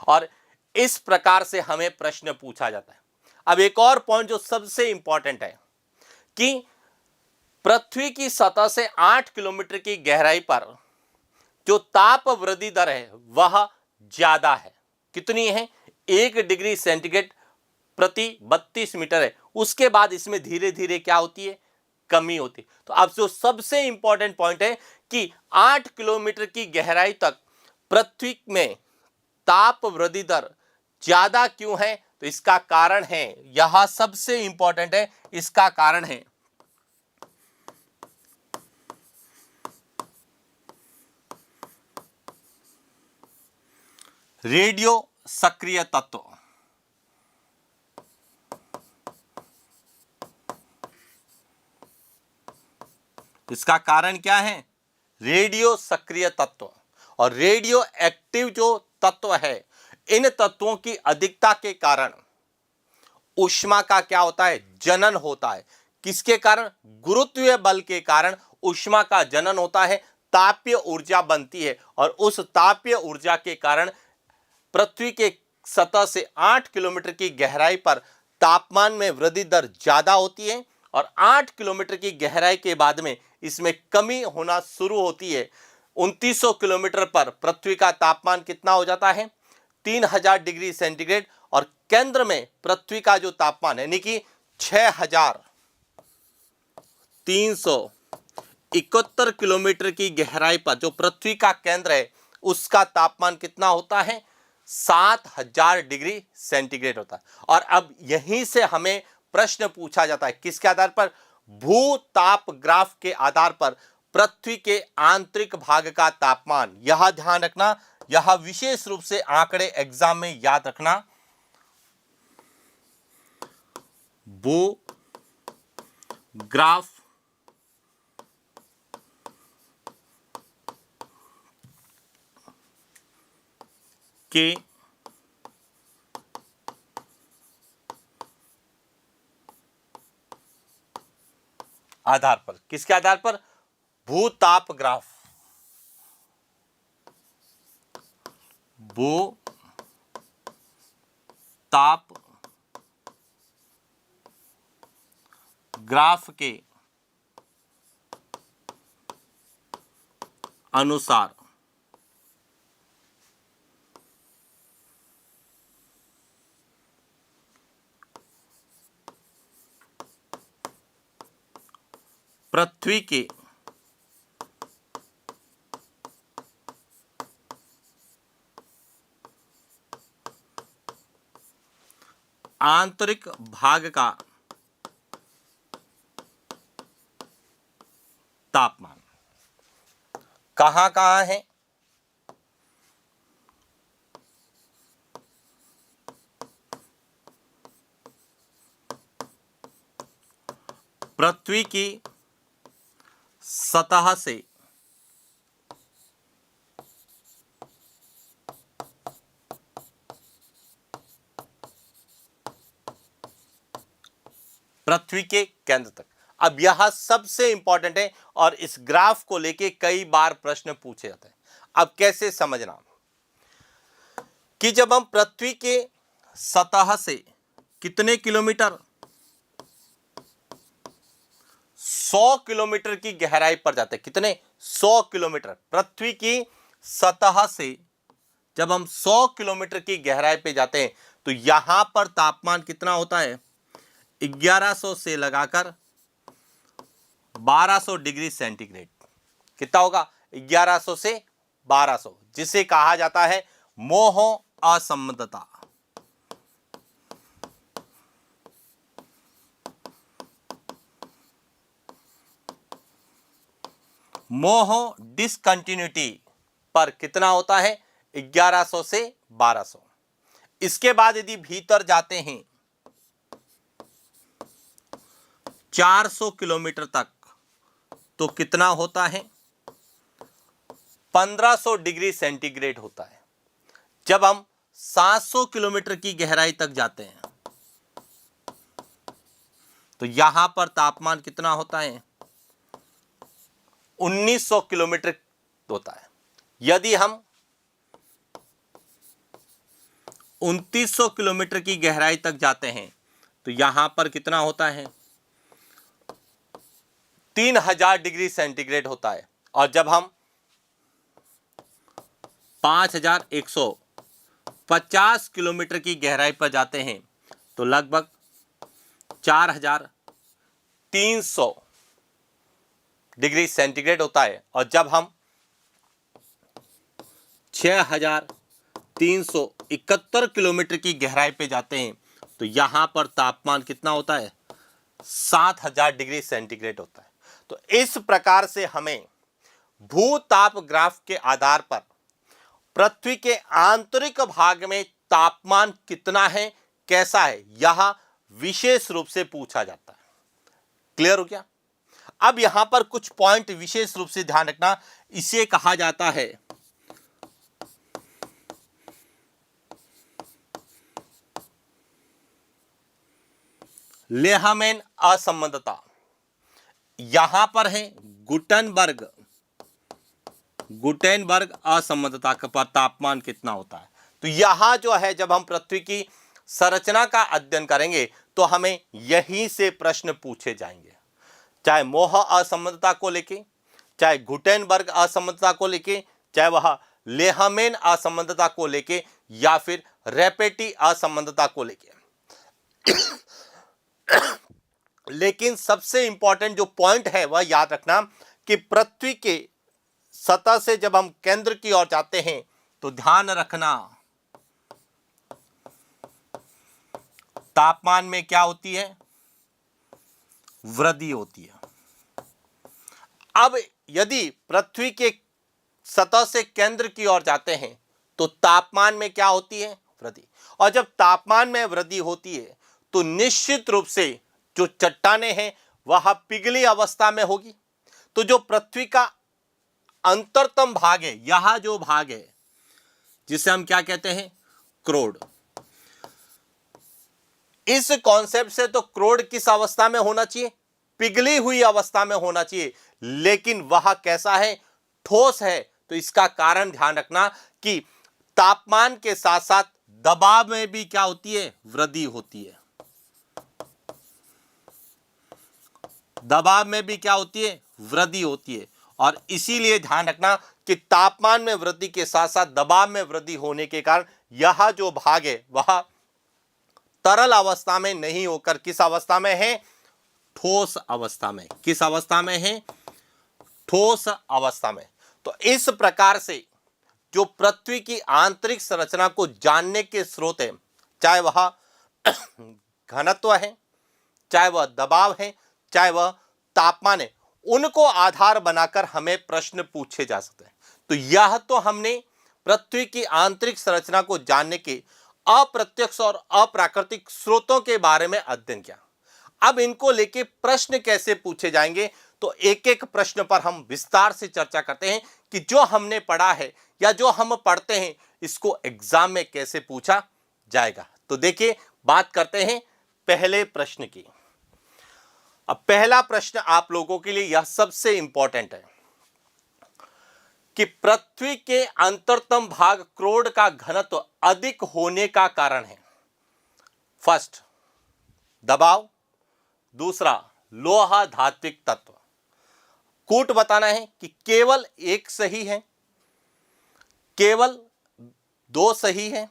और इस प्रकार से हमें प्रश्न पूछा जाता है। अब एक और पॉइंट जो सबसे इंपॉर्टेंट है कि पृथ्वी की सतह से 8 किलोमीटर की गहराई पर जो ताप वृद्धि दर है वह ज्यादा है। कितनी है, 1 डिग्री सेंटीग्रेड प्रति 32 मीटर है। उसके बाद इसमें धीरे धीरे क्या होती है, कमी होती है। तो अब जो सबसे इंपॉर्टेंट पॉइंट है कि 8 किलोमीटर की गहराई तक पृथ्वी में ताप वृद्धि दर ज्यादा क्यों है, तो इसका कारण है, यह सबसे इंपॉर्टेंट है, इसका कारण है रेडियो सक्रिय तत्व। इसका कारण क्या है, रेडियो सक्रिय तत्व। और रेडियो एक्टिव जो तत्व है, इन तत्वों की अधिकता के कारण ऊष्मा का क्या होता है, जनन होता है। किसके कारण, गुरुत्वीय बल के कारण ऊष्मा का जनन होता है, तापीय ऊर्जा बनती है। और उस तापीय ऊर्जा के कारण पृथ्वी के सतह से 8 किलोमीटर की गहराई पर तापमान में वृद्धि दर ज्यादा होती है और 8 किलोमीटर की गहराई के बाद में इसमें कमी होना शुरू होती है। 2900 किलोमीटर पर पृथ्वी का तापमान कितना हो जाता है, 3000 डिग्री सेंटीग्रेड। और केंद्र में पृथ्वी का जो तापमान है यानी कि 6301 71 किलोमीटर की गहराई पर जो पृथ्वी का केंद्र है उसका तापमान कितना होता है? 7000 डिग्री सेंटीग्रेड होता है। और अब यहीं से हमें प्रश्न पूछा जाता है, किसके आधार पर? भूताप ग्राफ के आधार पर पृथ्वी के आंतरिक भाग का तापमान। यह ध्यान रखना, यह विशेष रूप से आंकड़े एग्जाम में याद रखना। भू ग्राफ के आधार पर, किसके आधार पर? भूताप ग्राफ, भूताप ग्राफ के अनुसार पृथ्वी के आंतरिक भाग का तापमान कहां कहां है? पृथ्वी की सतह से पृथ्वी के केंद्र तक। अब यह सबसे इंपॉर्टेंट है और इस ग्राफ को लेके कई बार प्रश्न पूछे जाते हैं। अब कैसे समझना कि जब हम पृथ्वी के सतह से कितने किलोमीटर, 100 किलोमीटर की गहराई पर जाते हैं। कितने? 100 किलोमीटर। पृथ्वी की सतह से जब हम 100 किलोमीटर की गहराई पे जाते हैं तो यहां पर तापमान कितना होता है? 1100 से लगाकर 1200 डिग्री सेंटीग्रेड। कितना होगा? 1100 से 1200, जिसे कहा जाता है मोह असंबद्धता। मोह डिसकंटिन्यूटी पर कितना होता है? 1100 से 1200। इसके बाद यदि भीतर जाते हैं 400 किलोमीटर तक तो कितना होता है? 1500 डिग्री सेंटीग्रेड होता है। जब हम 700 किलोमीटर की गहराई तक जाते हैं तो यहां पर तापमान कितना होता है? 1900 किलोमीटर होता है। यदि हम 2900 किलोमीटर की गहराई तक जाते हैं तो यहां पर कितना होता है? 3000 डिग्री सेंटीग्रेड होता है। और जब हम 5150 किलोमीटर की गहराई पर जाते हैं तो लगभग 4300 डिग्री सेंटीग्रेड होता है। और जब हम 6371 किलोमीटर की गहराई पे जाते हैं तो यहां पर तापमान कितना होता है? 7000 डिग्री सेंटीग्रेड होता है। तो इस प्रकार से हमें भूताप ग्राफ के आधार पर पृथ्वी के आंतरिक भाग में तापमान कितना है, कैसा है, यह विशेष रूप से पूछा जाता है। क्लियर हो गया? अब यहां पर कुछ पॉइंट विशेष रूप से ध्यान रखना। इसे कहा जाता है लेहमैन असंबद्धता। यहां पर है गुटेनबर्ग असंबद्धता पर तापमान कितना होता है। तो यहां जो है जब हम पृथ्वी की संरचना का अध्ययन करेंगे तो हमें यहीं से प्रश्न पूछे जाएंगे, चाहे मोह असंबद्धता को लेके, चाहे गुटेनबर्ग असंबद्धता को लेके, चाहे वह लेहमैन असंबद्धता को लेके, या फिर रैपेटी असंबद्धता को लेके। लेकिन सबसे इंपॉर्टेंट जो पॉइंट है वह याद रखना कि पृथ्वी के सतह से जब हम केंद्र की ओर जाते हैं तो ध्यान रखना तापमान में क्या होती है, वृद्धि होती है। अब यदि पृथ्वी के सतह से केंद्र की ओर जाते हैं तो तापमान में क्या होती है, वृद्धि। और जब तापमान में वृद्धि होती है तो निश्चित रूप से जो चट्टानें हैं वह पिघली अवस्था में होगी। तो जो पृथ्वी का अंतरतम भाग है, यह जो भाग है जिसे हम क्या कहते हैं, क्रोड, इस कॉन्सेप्ट से तो क्रोड किस अवस्था में होना चाहिए, पिघली हुई अवस्था में होना चाहिए, लेकिन वह कैसा है, ठोस है। तो इसका कारण ध्यान रखना कि तापमान के साथ साथ दबाव में भी क्या होती है, वृद्धि होती है। दबाव में भी क्या होती है, वृद्धि होती है। और इसीलिए ध्यान रखना कि तापमान में वृद्धि के साथ साथ दबाव में वृद्धि होने के कारण यह जो भाग है वह तरल अवस्था में नहीं होकर किस अवस्था में है, ठोस अवस्था में। किस अवस्था में है, ठोस अवस्था में। तो इस प्रकार से जो पृथ्वी की आंतरिक संरचना को जानने के स्रोत है, चाहे वह घनत्व है, चाहे वह दबाव है, चाहे वह तापमान है, उनको आधार बनाकर हमें प्रश्न पूछे जा सकते हैं। तो यह तो हमने पृथ्वी की आंतरिक संरचना को जानने के अप्रत्यक्ष और अप्राकृतिक स्रोतों के बारे में अध्ययन किया। अब इनको लेके प्रश्न कैसे पूछे जाएंगे, तो एक एक प्रश्न पर हम विस्तार से चर्चा करते हैं कि जो हमने पढ़ा है या जो हम पढ़ते हैं इसको एग्जाम में कैसे पूछा जाएगा। तो देखिए, बात करते हैं पहले प्रश्न की। अब पहला प्रश्न आप लोगों के लिए यह सबसे इंपॉर्टेंट है कि पृथ्वी के अंतरतम भाग क्रोड का घनत्व अधिक होने का कारण है। फर्स्ट, दबाव। दूसरा, लोहा धात्विक तत्व। कूट बताना है कि केवल एक सही है, केवल दो सही है,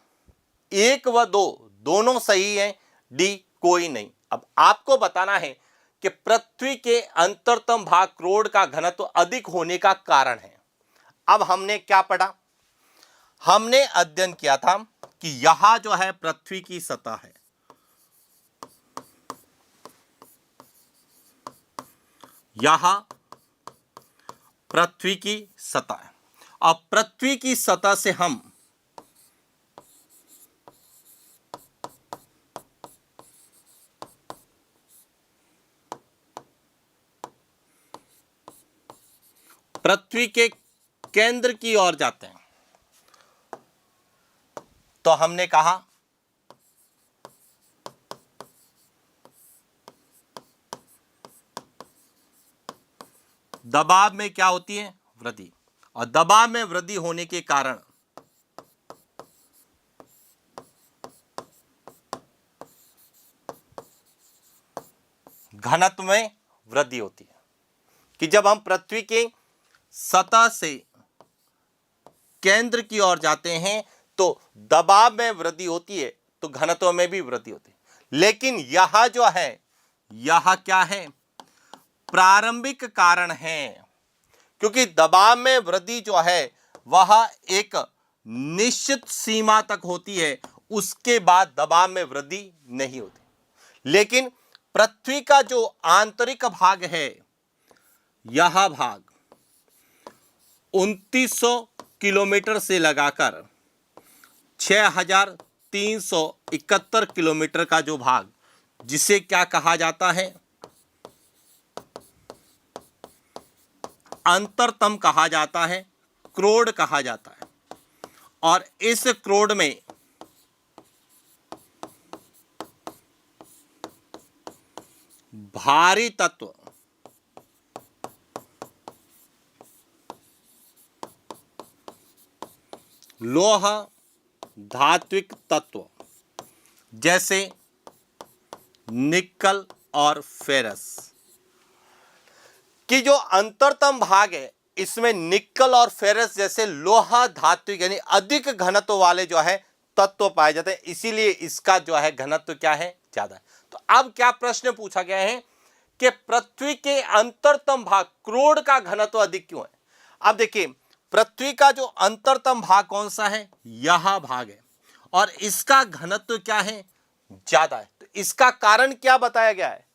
एक व दो दोनों सही है, डी कोई नहीं। अब आपको बताना है कि पृथ्वी के अंतरतम भाग क्रोड का घनत्व अधिक होने का कारण है। अब हमने क्या पढ़ा, हमने अध्ययन किया था कि यहां जो है पृथ्वी की सतह है, यहां पृथ्वी की सतह है। अब पृथ्वी की सतह से हम पृथ्वी के केंद्र की ओर जाते हैं। तो हमने कहा दबाव में क्या होती है, वृद्धि। और दबाव में वृद्धि होने के कारण घनत्व में वृद्धि होती है। कि जब हम पृथ्वी के सतह से केंद्र की ओर जाते हैं तो दबाव में वृद्धि होती है, तो घनत्व में भी वृद्धि होती है। लेकिन यह जो है, यह क्या है, प्रारंभिक कारण है। क्योंकि दबाव में वृद्धि जो है वह एक निश्चित सीमा तक होती है, उसके बाद दबाव में वृद्धि नहीं होती। लेकिन पृथ्वी का जो आंतरिक भाग है, यह भाग 2900 किलोमीटर से लगाकर 6371 किलोमीटर का जो भाग, जिसे क्या कहा जाता है, अंतरतम कहा जाता है, क्रोड कहा जाता है। और इस क्रोड में भारी तत्व, लोह धात्विक तत्व जैसे निकल और फेरस की जो अंतरतम भाग है, इसमें निकल और फेरस जैसे लोहा धात्विक यानी अधिक घनत्व वाले जो है तत्व पाए जाते हैं। इसीलिए इसका जो है घनत्व क्या है, ज्यादा है। तो अब क्या प्रश्न पूछा गया है कि पृथ्वी के अंतरतम भाग क्रोड का घनत्व अधिक क्यों है। अब देखिए, पृथ्वी का जो अंतरतम भाग कौन सा है, यह भाग है, और इसका घनत्व क्या है, ज्यादा है। तो इसका कारण क्या बताया गया है,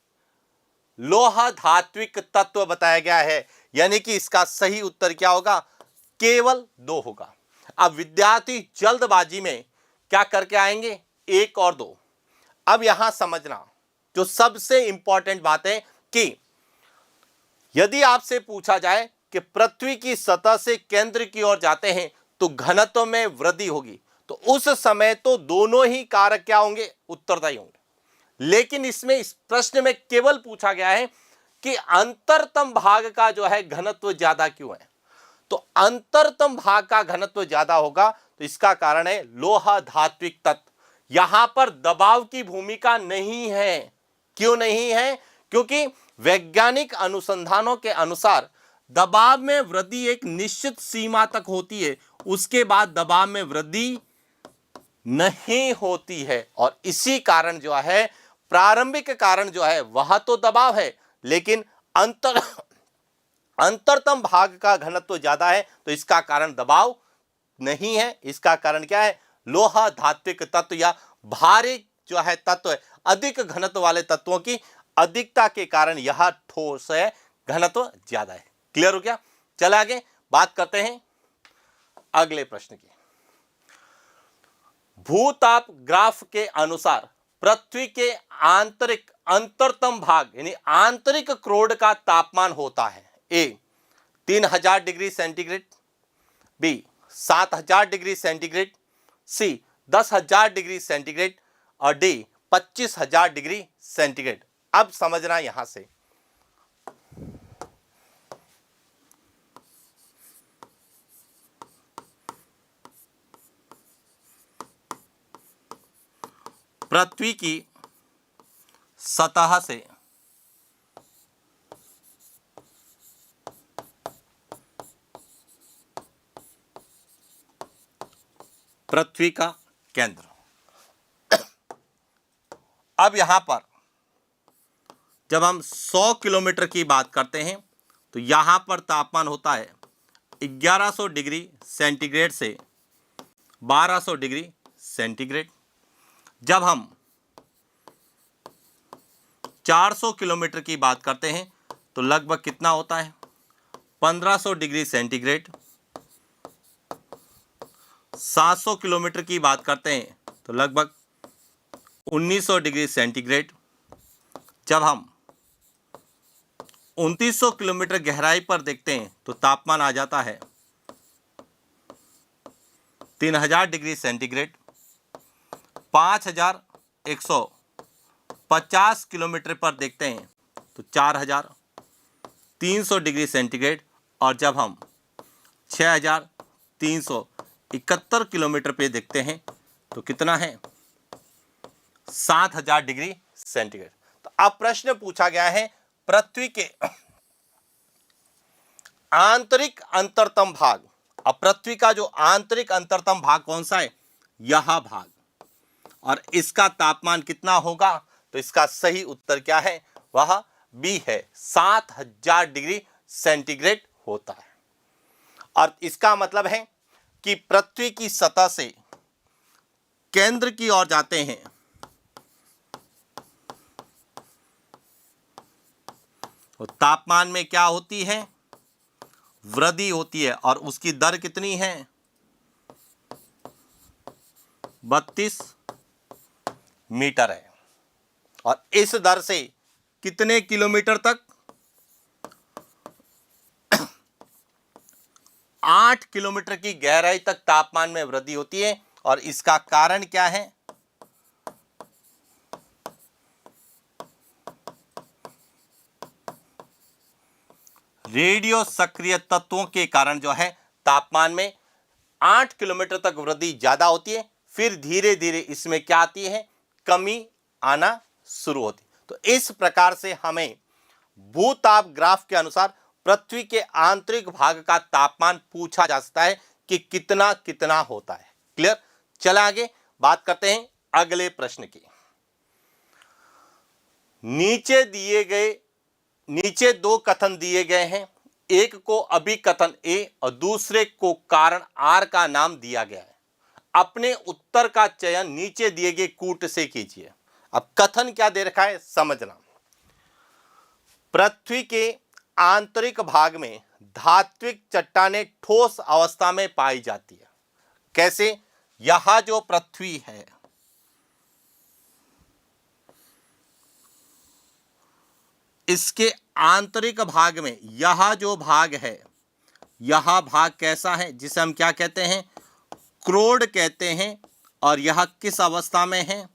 लोहा धात्विक तत्व बताया गया है, यानी कि इसका सही उत्तर क्या होगा, केवल 2 होगा। अब विद्यार्थी जल्दबाजी में क्या करके आएंगे, 1 और 2। अब यहां समझना जो सबसे इंपॉर्टेंट बात है कि यदि आपसे पूछा जाए कि पृथ्वी की सतह से केंद्र की ओर जाते हैं तो घनत्व में वृद्धि होगी, तो उस समय तो दोनों ही कारक क्या होंगे, उत्तरदायी होंगे। लेकिन इसमें इस प्रश्न में केवल पूछा गया है कि अंतरतम भाग का जो है घनत्व ज्यादा क्यों है। तो अंतरतम भाग का घनत्व ज्यादा होगा तो इसका कारण है लोहा धात्विक तत्व। यहां पर दबाव की भूमिका नहीं है। क्यों नहीं है, क्योंकि वैज्ञानिक अनुसंधानों के अनुसार दबाव में वृद्धि एक निश्चित सीमा तक होती है, उसके बाद दबाव में वृद्धि नहीं होती है। और इसी कारण जो है, प्रारंभिक कारण जो है वह तो दबाव है, लेकिन अंतरतम भाग का घनत्व ज्यादा है, तो इसका कारण दबाव नहीं है। इसका कारण क्या है, लोहा धात्विक तत्व या भारी जो है तत्व है, अधिक घनत्व वाले तत्वों की अधिकता के कारण यह ठोस है, घनत्व ज्यादा है। क्लियर हो गया। चल आगे बात करते हैं अगले प्रश्न की। भूताप ग्राफ के अनुसार पृथ्वी के आंतरिक अंतरतम भाग यानी आंतरिक क्रोड का तापमान होता है, A 3000 degree centigrade, B 7000 degree centigrade, C 10,000 degree centigrade और डी 25,000 डिग्री सेंटीग्रेड। अब समझना यहां से, पृथ्वी की सतह से पृथ्वी का केंद्र। अब यहां पर जब हम 100 किलोमीटर की बात करते हैं तो यहां पर तापमान होता है 1100 डिग्री सेंटीग्रेड से 1200 डिग्री सेंटीग्रेड। जब हम 400 किलोमीटर की बात करते हैं तो लगभग कितना होता है, 1500 डिग्री सेंटीग्रेड। 700 किलोमीटर की बात करते हैं तो लगभग 1900 डिग्री सेंटीग्रेड। जब हम 2900 किलोमीटर गहराई पर देखते हैं तो तापमान आ जाता है 3000 डिग्री सेंटीग्रेड। 5150 किलोमीटर पर देखते हैं तो 4300 डिग्री सेंटीग्रेड। और जब हम 6371 किलोमीटर पे देखते हैं तो कितना है, 7000 डिग्री सेंटीग्रेड। तो अब प्रश्न पूछा गया है पृथ्वी के आंतरिक अंतरतम भाग। अब पृथ्वी का जो आंतरिक अंतरतम भाग कौन सा है, यह भाग, और इसका तापमान कितना होगा, तो इसका सही उत्तर क्या है, वह बी है, 7000 डिग्री सेंटीग्रेड होता है। और इसका मतलब है कि पृथ्वी की सतह से केंद्र की ओर जाते हैं तो तापमान में क्या होती है, वृद्धि होती है, और उसकी दर कितनी है, 32 मीटर है। और इस दर से कितने किलोमीटर तक, 8 किलोमीटर की गहराई तक तापमान में वृद्धि होती है। और इसका कारण क्या है, रेडियो सक्रिय तत्वों के कारण जो है तापमान में 8 किलोमीटर तक वृद्धि ज्यादा होती है, फिर धीरे धीरे इसमें क्या आती है, कमी आना शुरू होती। तो इस प्रकार से हमें भूताप ग्राफ के अनुसार पृथ्वी के आंतरिक भाग का तापमान पूछा जा सकता है कि कितना कितना होता है। क्लियर। चला आगे बात करते हैं अगले प्रश्न की। नीचे दिए गए नीचे दो कथन दिए गए हैं, एक को अभिकथन ए और दूसरे को कारण आर का नाम दिया गया है। अपने उत्तर का चयन नीचे दिए गए कूट से कीजिए। अब कथन क्या दे रखा है समझना। पृथ्वी के आंतरिक भाग में धात्विक चट्टानें ठोस अवस्था में पाई जाती है। कैसे? यहां जो पृथ्वी है, इसके आंतरिक भाग में यह जो भाग है, यह भाग कैसा है, जिसे हम क्या कहते हैं, क्रोड कहते हैं। और यह किस अवस्था में है?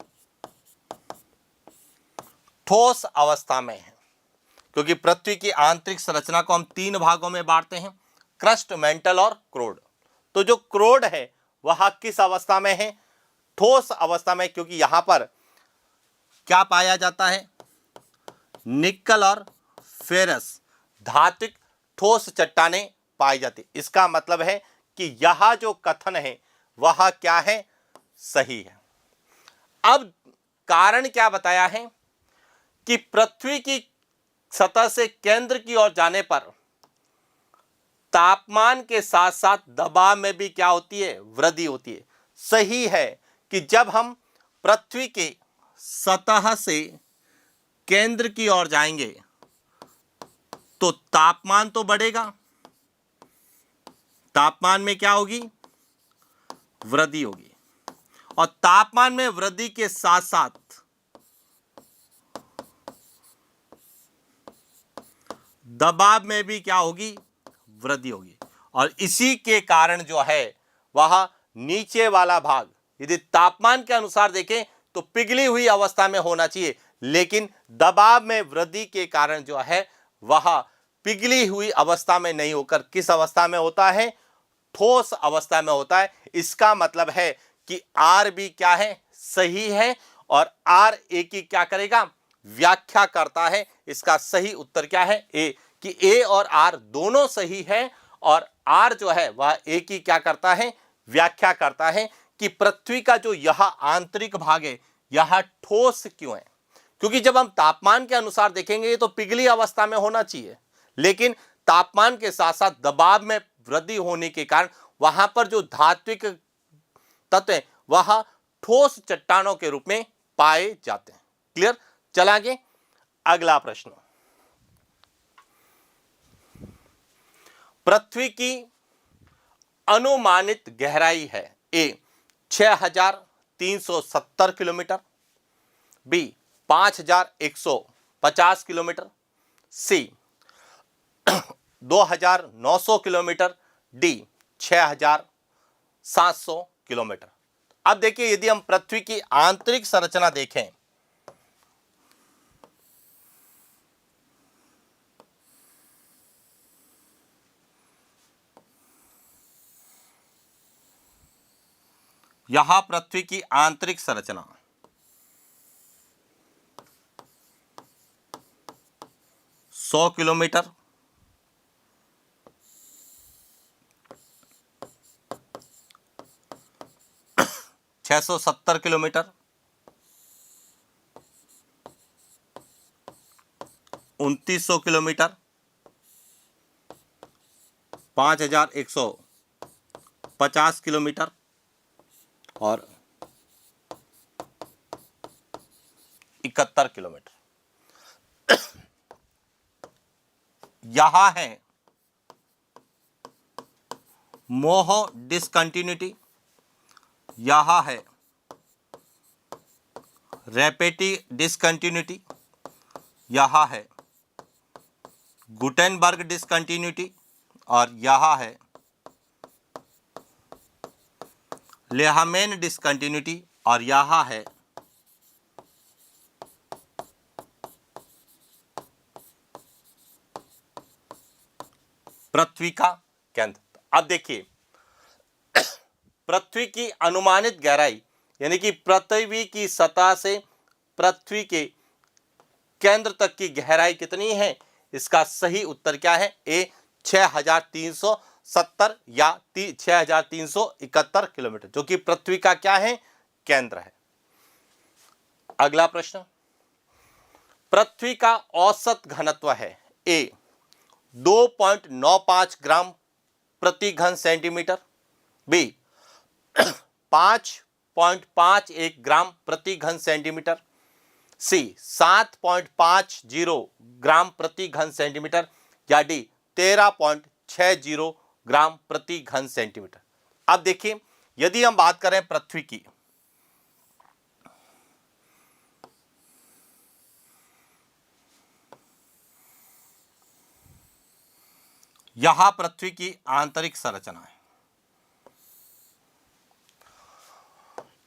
ठोस अवस्था में है। क्योंकि पृथ्वी की आंतरिक संरचना को हम तीन भागों में बांटते हैं, क्रस्ट, मेंटल और क्रोड। तो जो क्रोड है वह किस अवस्था में है? ठोस अवस्था में, क्योंकि यहां पर क्या पाया जाता है? निकल और फेरस, धात्विक ठोस चट्टानें पाई जाती। इसका मतलब है कि यह जो कथन है वह क्या है? सही है। अब कारण क्या बताया है कि पृथ्वी की सतह से केंद्र की ओर जाने पर तापमान के साथ साथ दबाव में भी क्या होती है? वृद्धि होती है। सही है कि जब हम पृथ्वी के सतह से केंद्र की ओर जाएंगे तो तापमान तो बढ़ेगा, तापमान में क्या होगी? वृद्धि होगी। और तापमान में वृद्धि के साथ साथ दबाव में भी क्या होगी? वृद्धि होगी। और इसी के कारण जो है वह नीचे वाला भाग, यदि तापमान के अनुसार देखें तो पिघली हुई अवस्था में होना चाहिए, लेकिन दबाव में वृद्धि के कारण जो है वह पिघली हुई अवस्था में नहीं होकर किस अवस्था में होता है? ठोस अवस्था में होता है। इसका मतलब है कि आर भी क्या है? सही है। और आर ए की क्या करेगा? व्याख्या करता है। इसका सही उत्तर क्या है? ए, कि ए और आर दोनों सही है। और आर जो है वह ए की क्या करता है? व्याख्या करता है कि पृथ्वी का जो यह आंतरिक भाग है यह ठोस क्यों है? क्योंकि जब हम तापमान के अनुसार देखेंगे तो पिघली अवस्था में होना चाहिए, लेकिन तापमान के साथ साथ दबाव में वृद्धि होने के कारण वहां पर जो धात्विक तत्व है वह ठोस चट्टानों के रूप में पाए जाते हैं। क्लियर? चलांगे अगला प्रश्न। पृथ्वी की अनुमानित गहराई है ए 6370 किलोमीटर, बी 5150 किलोमीटर, सी 2900 किलोमीटर, डी 6700 किलोमीटर। अब देखिए, यदि हम पृथ्वी की आंतरिक संरचना देखें यहां पृथ्वी की आंतरिक संरचना 100 किलोमीटर, 670 किलोमीटर, 2900 किलोमीटर, 5150 किलोमीटर और 71 किलोमीटर। यहां है मोह डिसकंटिन्यूटी, यहां है रैपेटी डिसकंटिन्यूटी, यहां है गुटेनबर्ग डिसकंटिन्यूटी और यहां है लेहामेन डिसकंटिन्यूटी और यहां है पृथ्वी का केंद्र। अब देखिए, पृथ्वी की अनुमानित गहराई यानी कि पृथ्वी की सतह से पृथ्वी के केंद्र तक की गहराई कितनी है? इसका सही उत्तर क्या है? ए 6370 या 6371 किलोमीटर, जो कि पृथ्वी का क्या है? केंद्र है। अगला प्रश्न, पृथ्वी का औसत घनत्व है ए 2.95 ग्राम प्रति घन सेंटीमीटर, बी 5.51 ग्राम प्रति घन सेंटीमीटर, सी 7.50 ग्राम प्रति घन सेंटीमीटर, या डी 13.60 ग्राम प्रति घन सेंटीमीटर। अब देखिए, यदि हम बात करें पृथ्वी की, यहां पृथ्वी की आंतरिक संरचना है,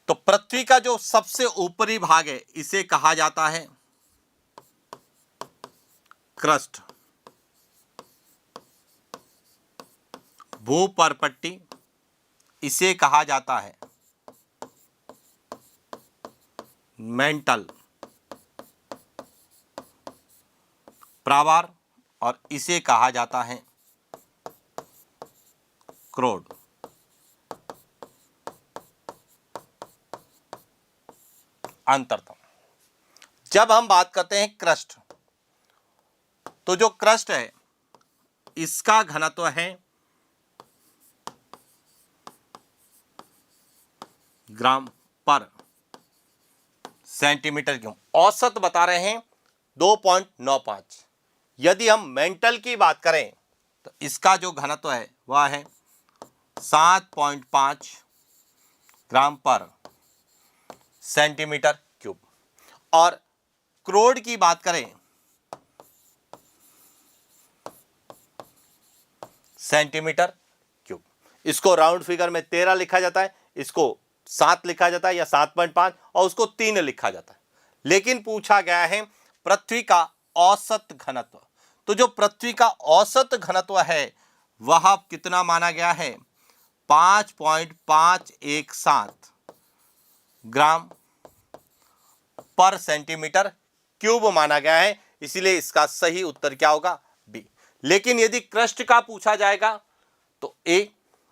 तो पृथ्वी का जो सबसे ऊपरी भाग है इसे कहा जाता है क्रस्ट, भूपर्पट्टी इसे कहा जाता है मेंटल, प्रावार और इसे कहा जाता है क्रोड। अंतरतम जब हम बात करते हैं क्रस्ट, तो जो क्रस्ट है इसका घनत्व है ग्राम पर सेंटीमीटर क्यूब, औसत बता रहे हैं 2.95। यदि हम मेंटल की बात करें तो इसका जो घनत्व है वह है 7.5 ग्राम पर सेंटीमीटर क्यूब, और क्रोड की बात करें सेंटीमीटर क्यूब। इसको राउंड फिगर में 13 लिखा जाता है, इसको 7 लिखा जाता है या 7.5, और उसको 3 लिखा जाता है। लेकिन पूछा गया है पृथ्वी का औसत घनत्व, तो जो पृथ्वी का औसत घनत्व है वह कितना माना गया है? 5.517 ग्राम पर सेंटीमीटर क्यूब माना गया है, इसीलिए इसका सही उत्तर क्या होगा? बी। लेकिन यदि क्रस्ट का पूछा जाएगा तो ए,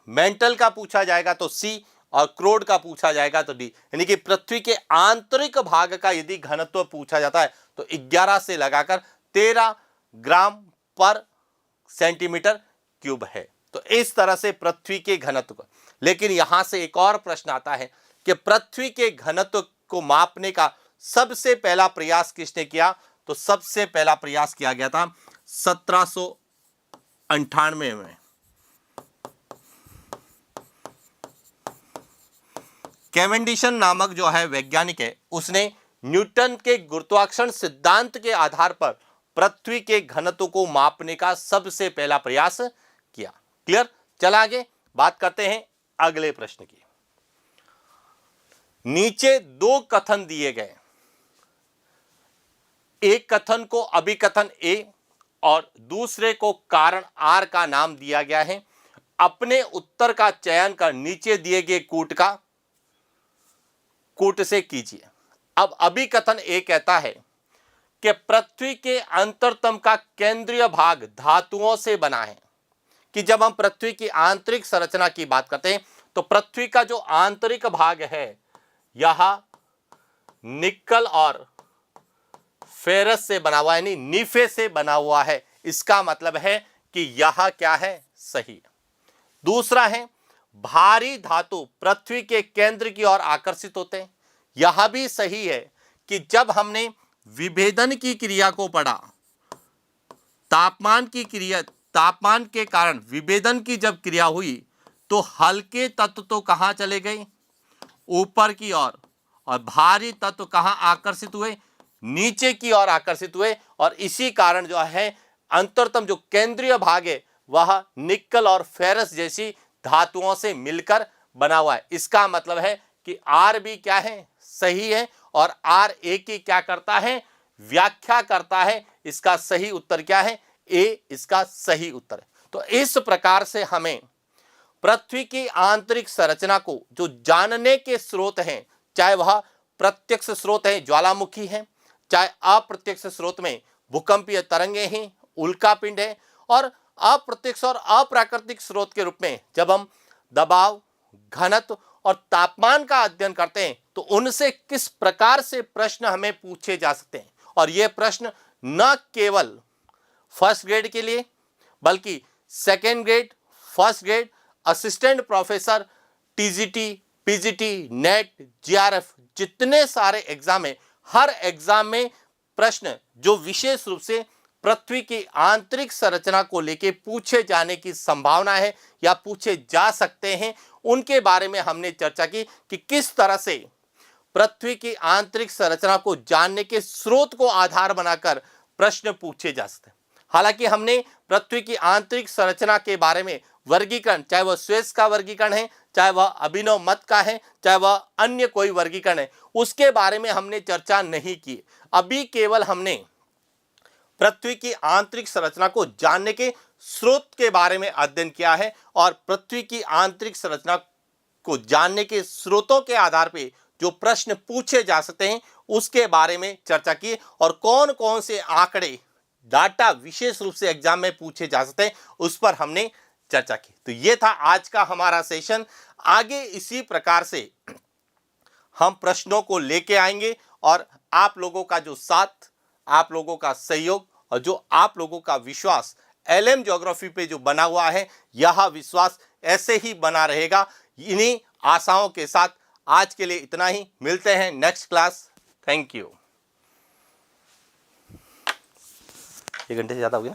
मेंटल का पूछा जाएगा तो सी, और क्रोड का पूछा जाएगा तो डी। यानी कि पृथ्वी के आंतरिक भाग का यदि घनत्व पूछा जाता है तो 11 से लगाकर 13 ग्राम पर सेंटीमीटर क्यूब है। तो इस तरह से पृथ्वी के घनत्व का। लेकिन यहां से एक और प्रश्न आता है कि पृथ्वी के घनत्व को मापने का सबसे पहला प्रयास किसने किया? तो सबसे पहला प्रयास किया गया था 1798 में कैवेंडिशन नामक जो है वैज्ञानिक है, उसने न्यूटन के गुरुत्वाकर्षण सिद्धांत के आधार पर पृथ्वी के घनत्व को मापने का सबसे पहला प्रयास किया। क्लियर? चला आगे बात करते हैं अगले प्रश्न की। नीचे दो कथन दिए गए, एक कथन को अभिकथन ए और दूसरे को कारण आर का नाम दिया गया है। अपने उत्तर का चयन कर नीचे दिए गए कूट से कीजिए। अब अभिकथन ए कहता है कि पृथ्वी के अंतरतम का केंद्रीय भाग धातुओं से बना है। कि जब हम पृथ्वी की आंतरिक संरचना की बात करते हैं तो पृथ्वी का जो आंतरिक भाग है यह निकल और फेरस से बना हुआ है, यानी नीफे से बना हुआ है। इसका मतलब है कि यह क्या है? सही। दूसरा है भारी धातु पृथ्वी के केंद्र की ओर आकर्षित होते हैं। यह भी सही है कि जब हमने विभेदन की क्रिया को पढ़ा, तापमान के कारण विभेदन की जब क्रिया हुई तो हल्के तत्व तो कहां चले गए? ऊपर की ओर, और भारी तत्व कहां आकर्षित हुए? नीचे की ओर आकर्षित हुए। और इसी कारण जो है अंतरतम जो केंद्रीय भाग है वह निकल और फेरस जैसी धातुओं से मिलकर बना हुआ है। इसका मतलब है कि आर भी क्या है? सही है, और आर ए की क्या करता है? व्याख्या करता है। इसका सही उत्तर क्या है? ए इसका सही उत्तर है। तो इस प्रकार से हमें पृथ्वी की आंतरिक संरचना को जो जानने के स्रोत हैं, चाहे वह प्रत्यक्ष स्रोत है, ज्वालामुखी है, चाहे अप्रत्यक्ष स्रोत में भूकंपीय तरंगे हैं, उल्कापिंड है, और अप्रत्यक्ष और अप्राकृतिक स्रोत के रूप में जब हम दबाव, घनत्व और तापमान का अध्ययन करते हैं तो उनसे किस प्रकार से प्रश्न हमें पूछे जा सकते हैं। और ये प्रश्न न केवल फर्स्ट ग्रेड के लिए, बल्कि second grade, first grade, assistant professor, TGT, PGT, net, GRF, जितने सारे एग्जाम है, हर एग्जाम में प्रश्न जो विशेष रूप से पृथ्वी की आंतरिक संरचना को लेकर पूछे जाने की संभावना है या पूछे जा सकते हैं, उनके बारे में हमने चर्चा की कि किस तरह से पृथ्वी की आंतरिक संरचना को जानने के स्रोत को आधार बनाकर प्रश्न पूछे जा सकते हैं। हालांकि हमने पृथ्वी की आंतरिक संरचना के बारे में वर्गीकरण, चाहे वह स्वेज का वर्गीकरण है, चाहे वह अभिनव मत का है, चाहे वह अन्य कोई वर्गीकरण है, उसके बारे में हमने चर्चा नहीं की। अभी केवल हमने पृथ्वी की आंतरिक संरचना को जानने के स्रोत के बारे में अध्ययन किया है और पृथ्वी की आंतरिक संरचना को जानने के स्रोतों के आधार पर जो प्रश्न पूछे जा सकते हैं उसके बारे में चर्चा की और कौन कौन से आंकड़े, डाटा विशेष रूप से एग्जाम में पूछे जा सकते हैं उस पर हमने चर्चा की। तो ये था आज का हमारा सेशन। आगे इसी प्रकार से हम प्रश्नों को लेके आएंगे और आप लोगों का जो साथ, आप लोगों का सहयोग और जो आप लोगों का विश्वास एलएम ज्योग्राफी पे जो बना हुआ है, यह विश्वास ऐसे ही बना रहेगा। इन्हीं आशाओं के साथ आज के लिए इतना ही। मिलते हैं नेक्स्ट क्लास। Thank you. 1 घंटे से ज़्यादा हो गया।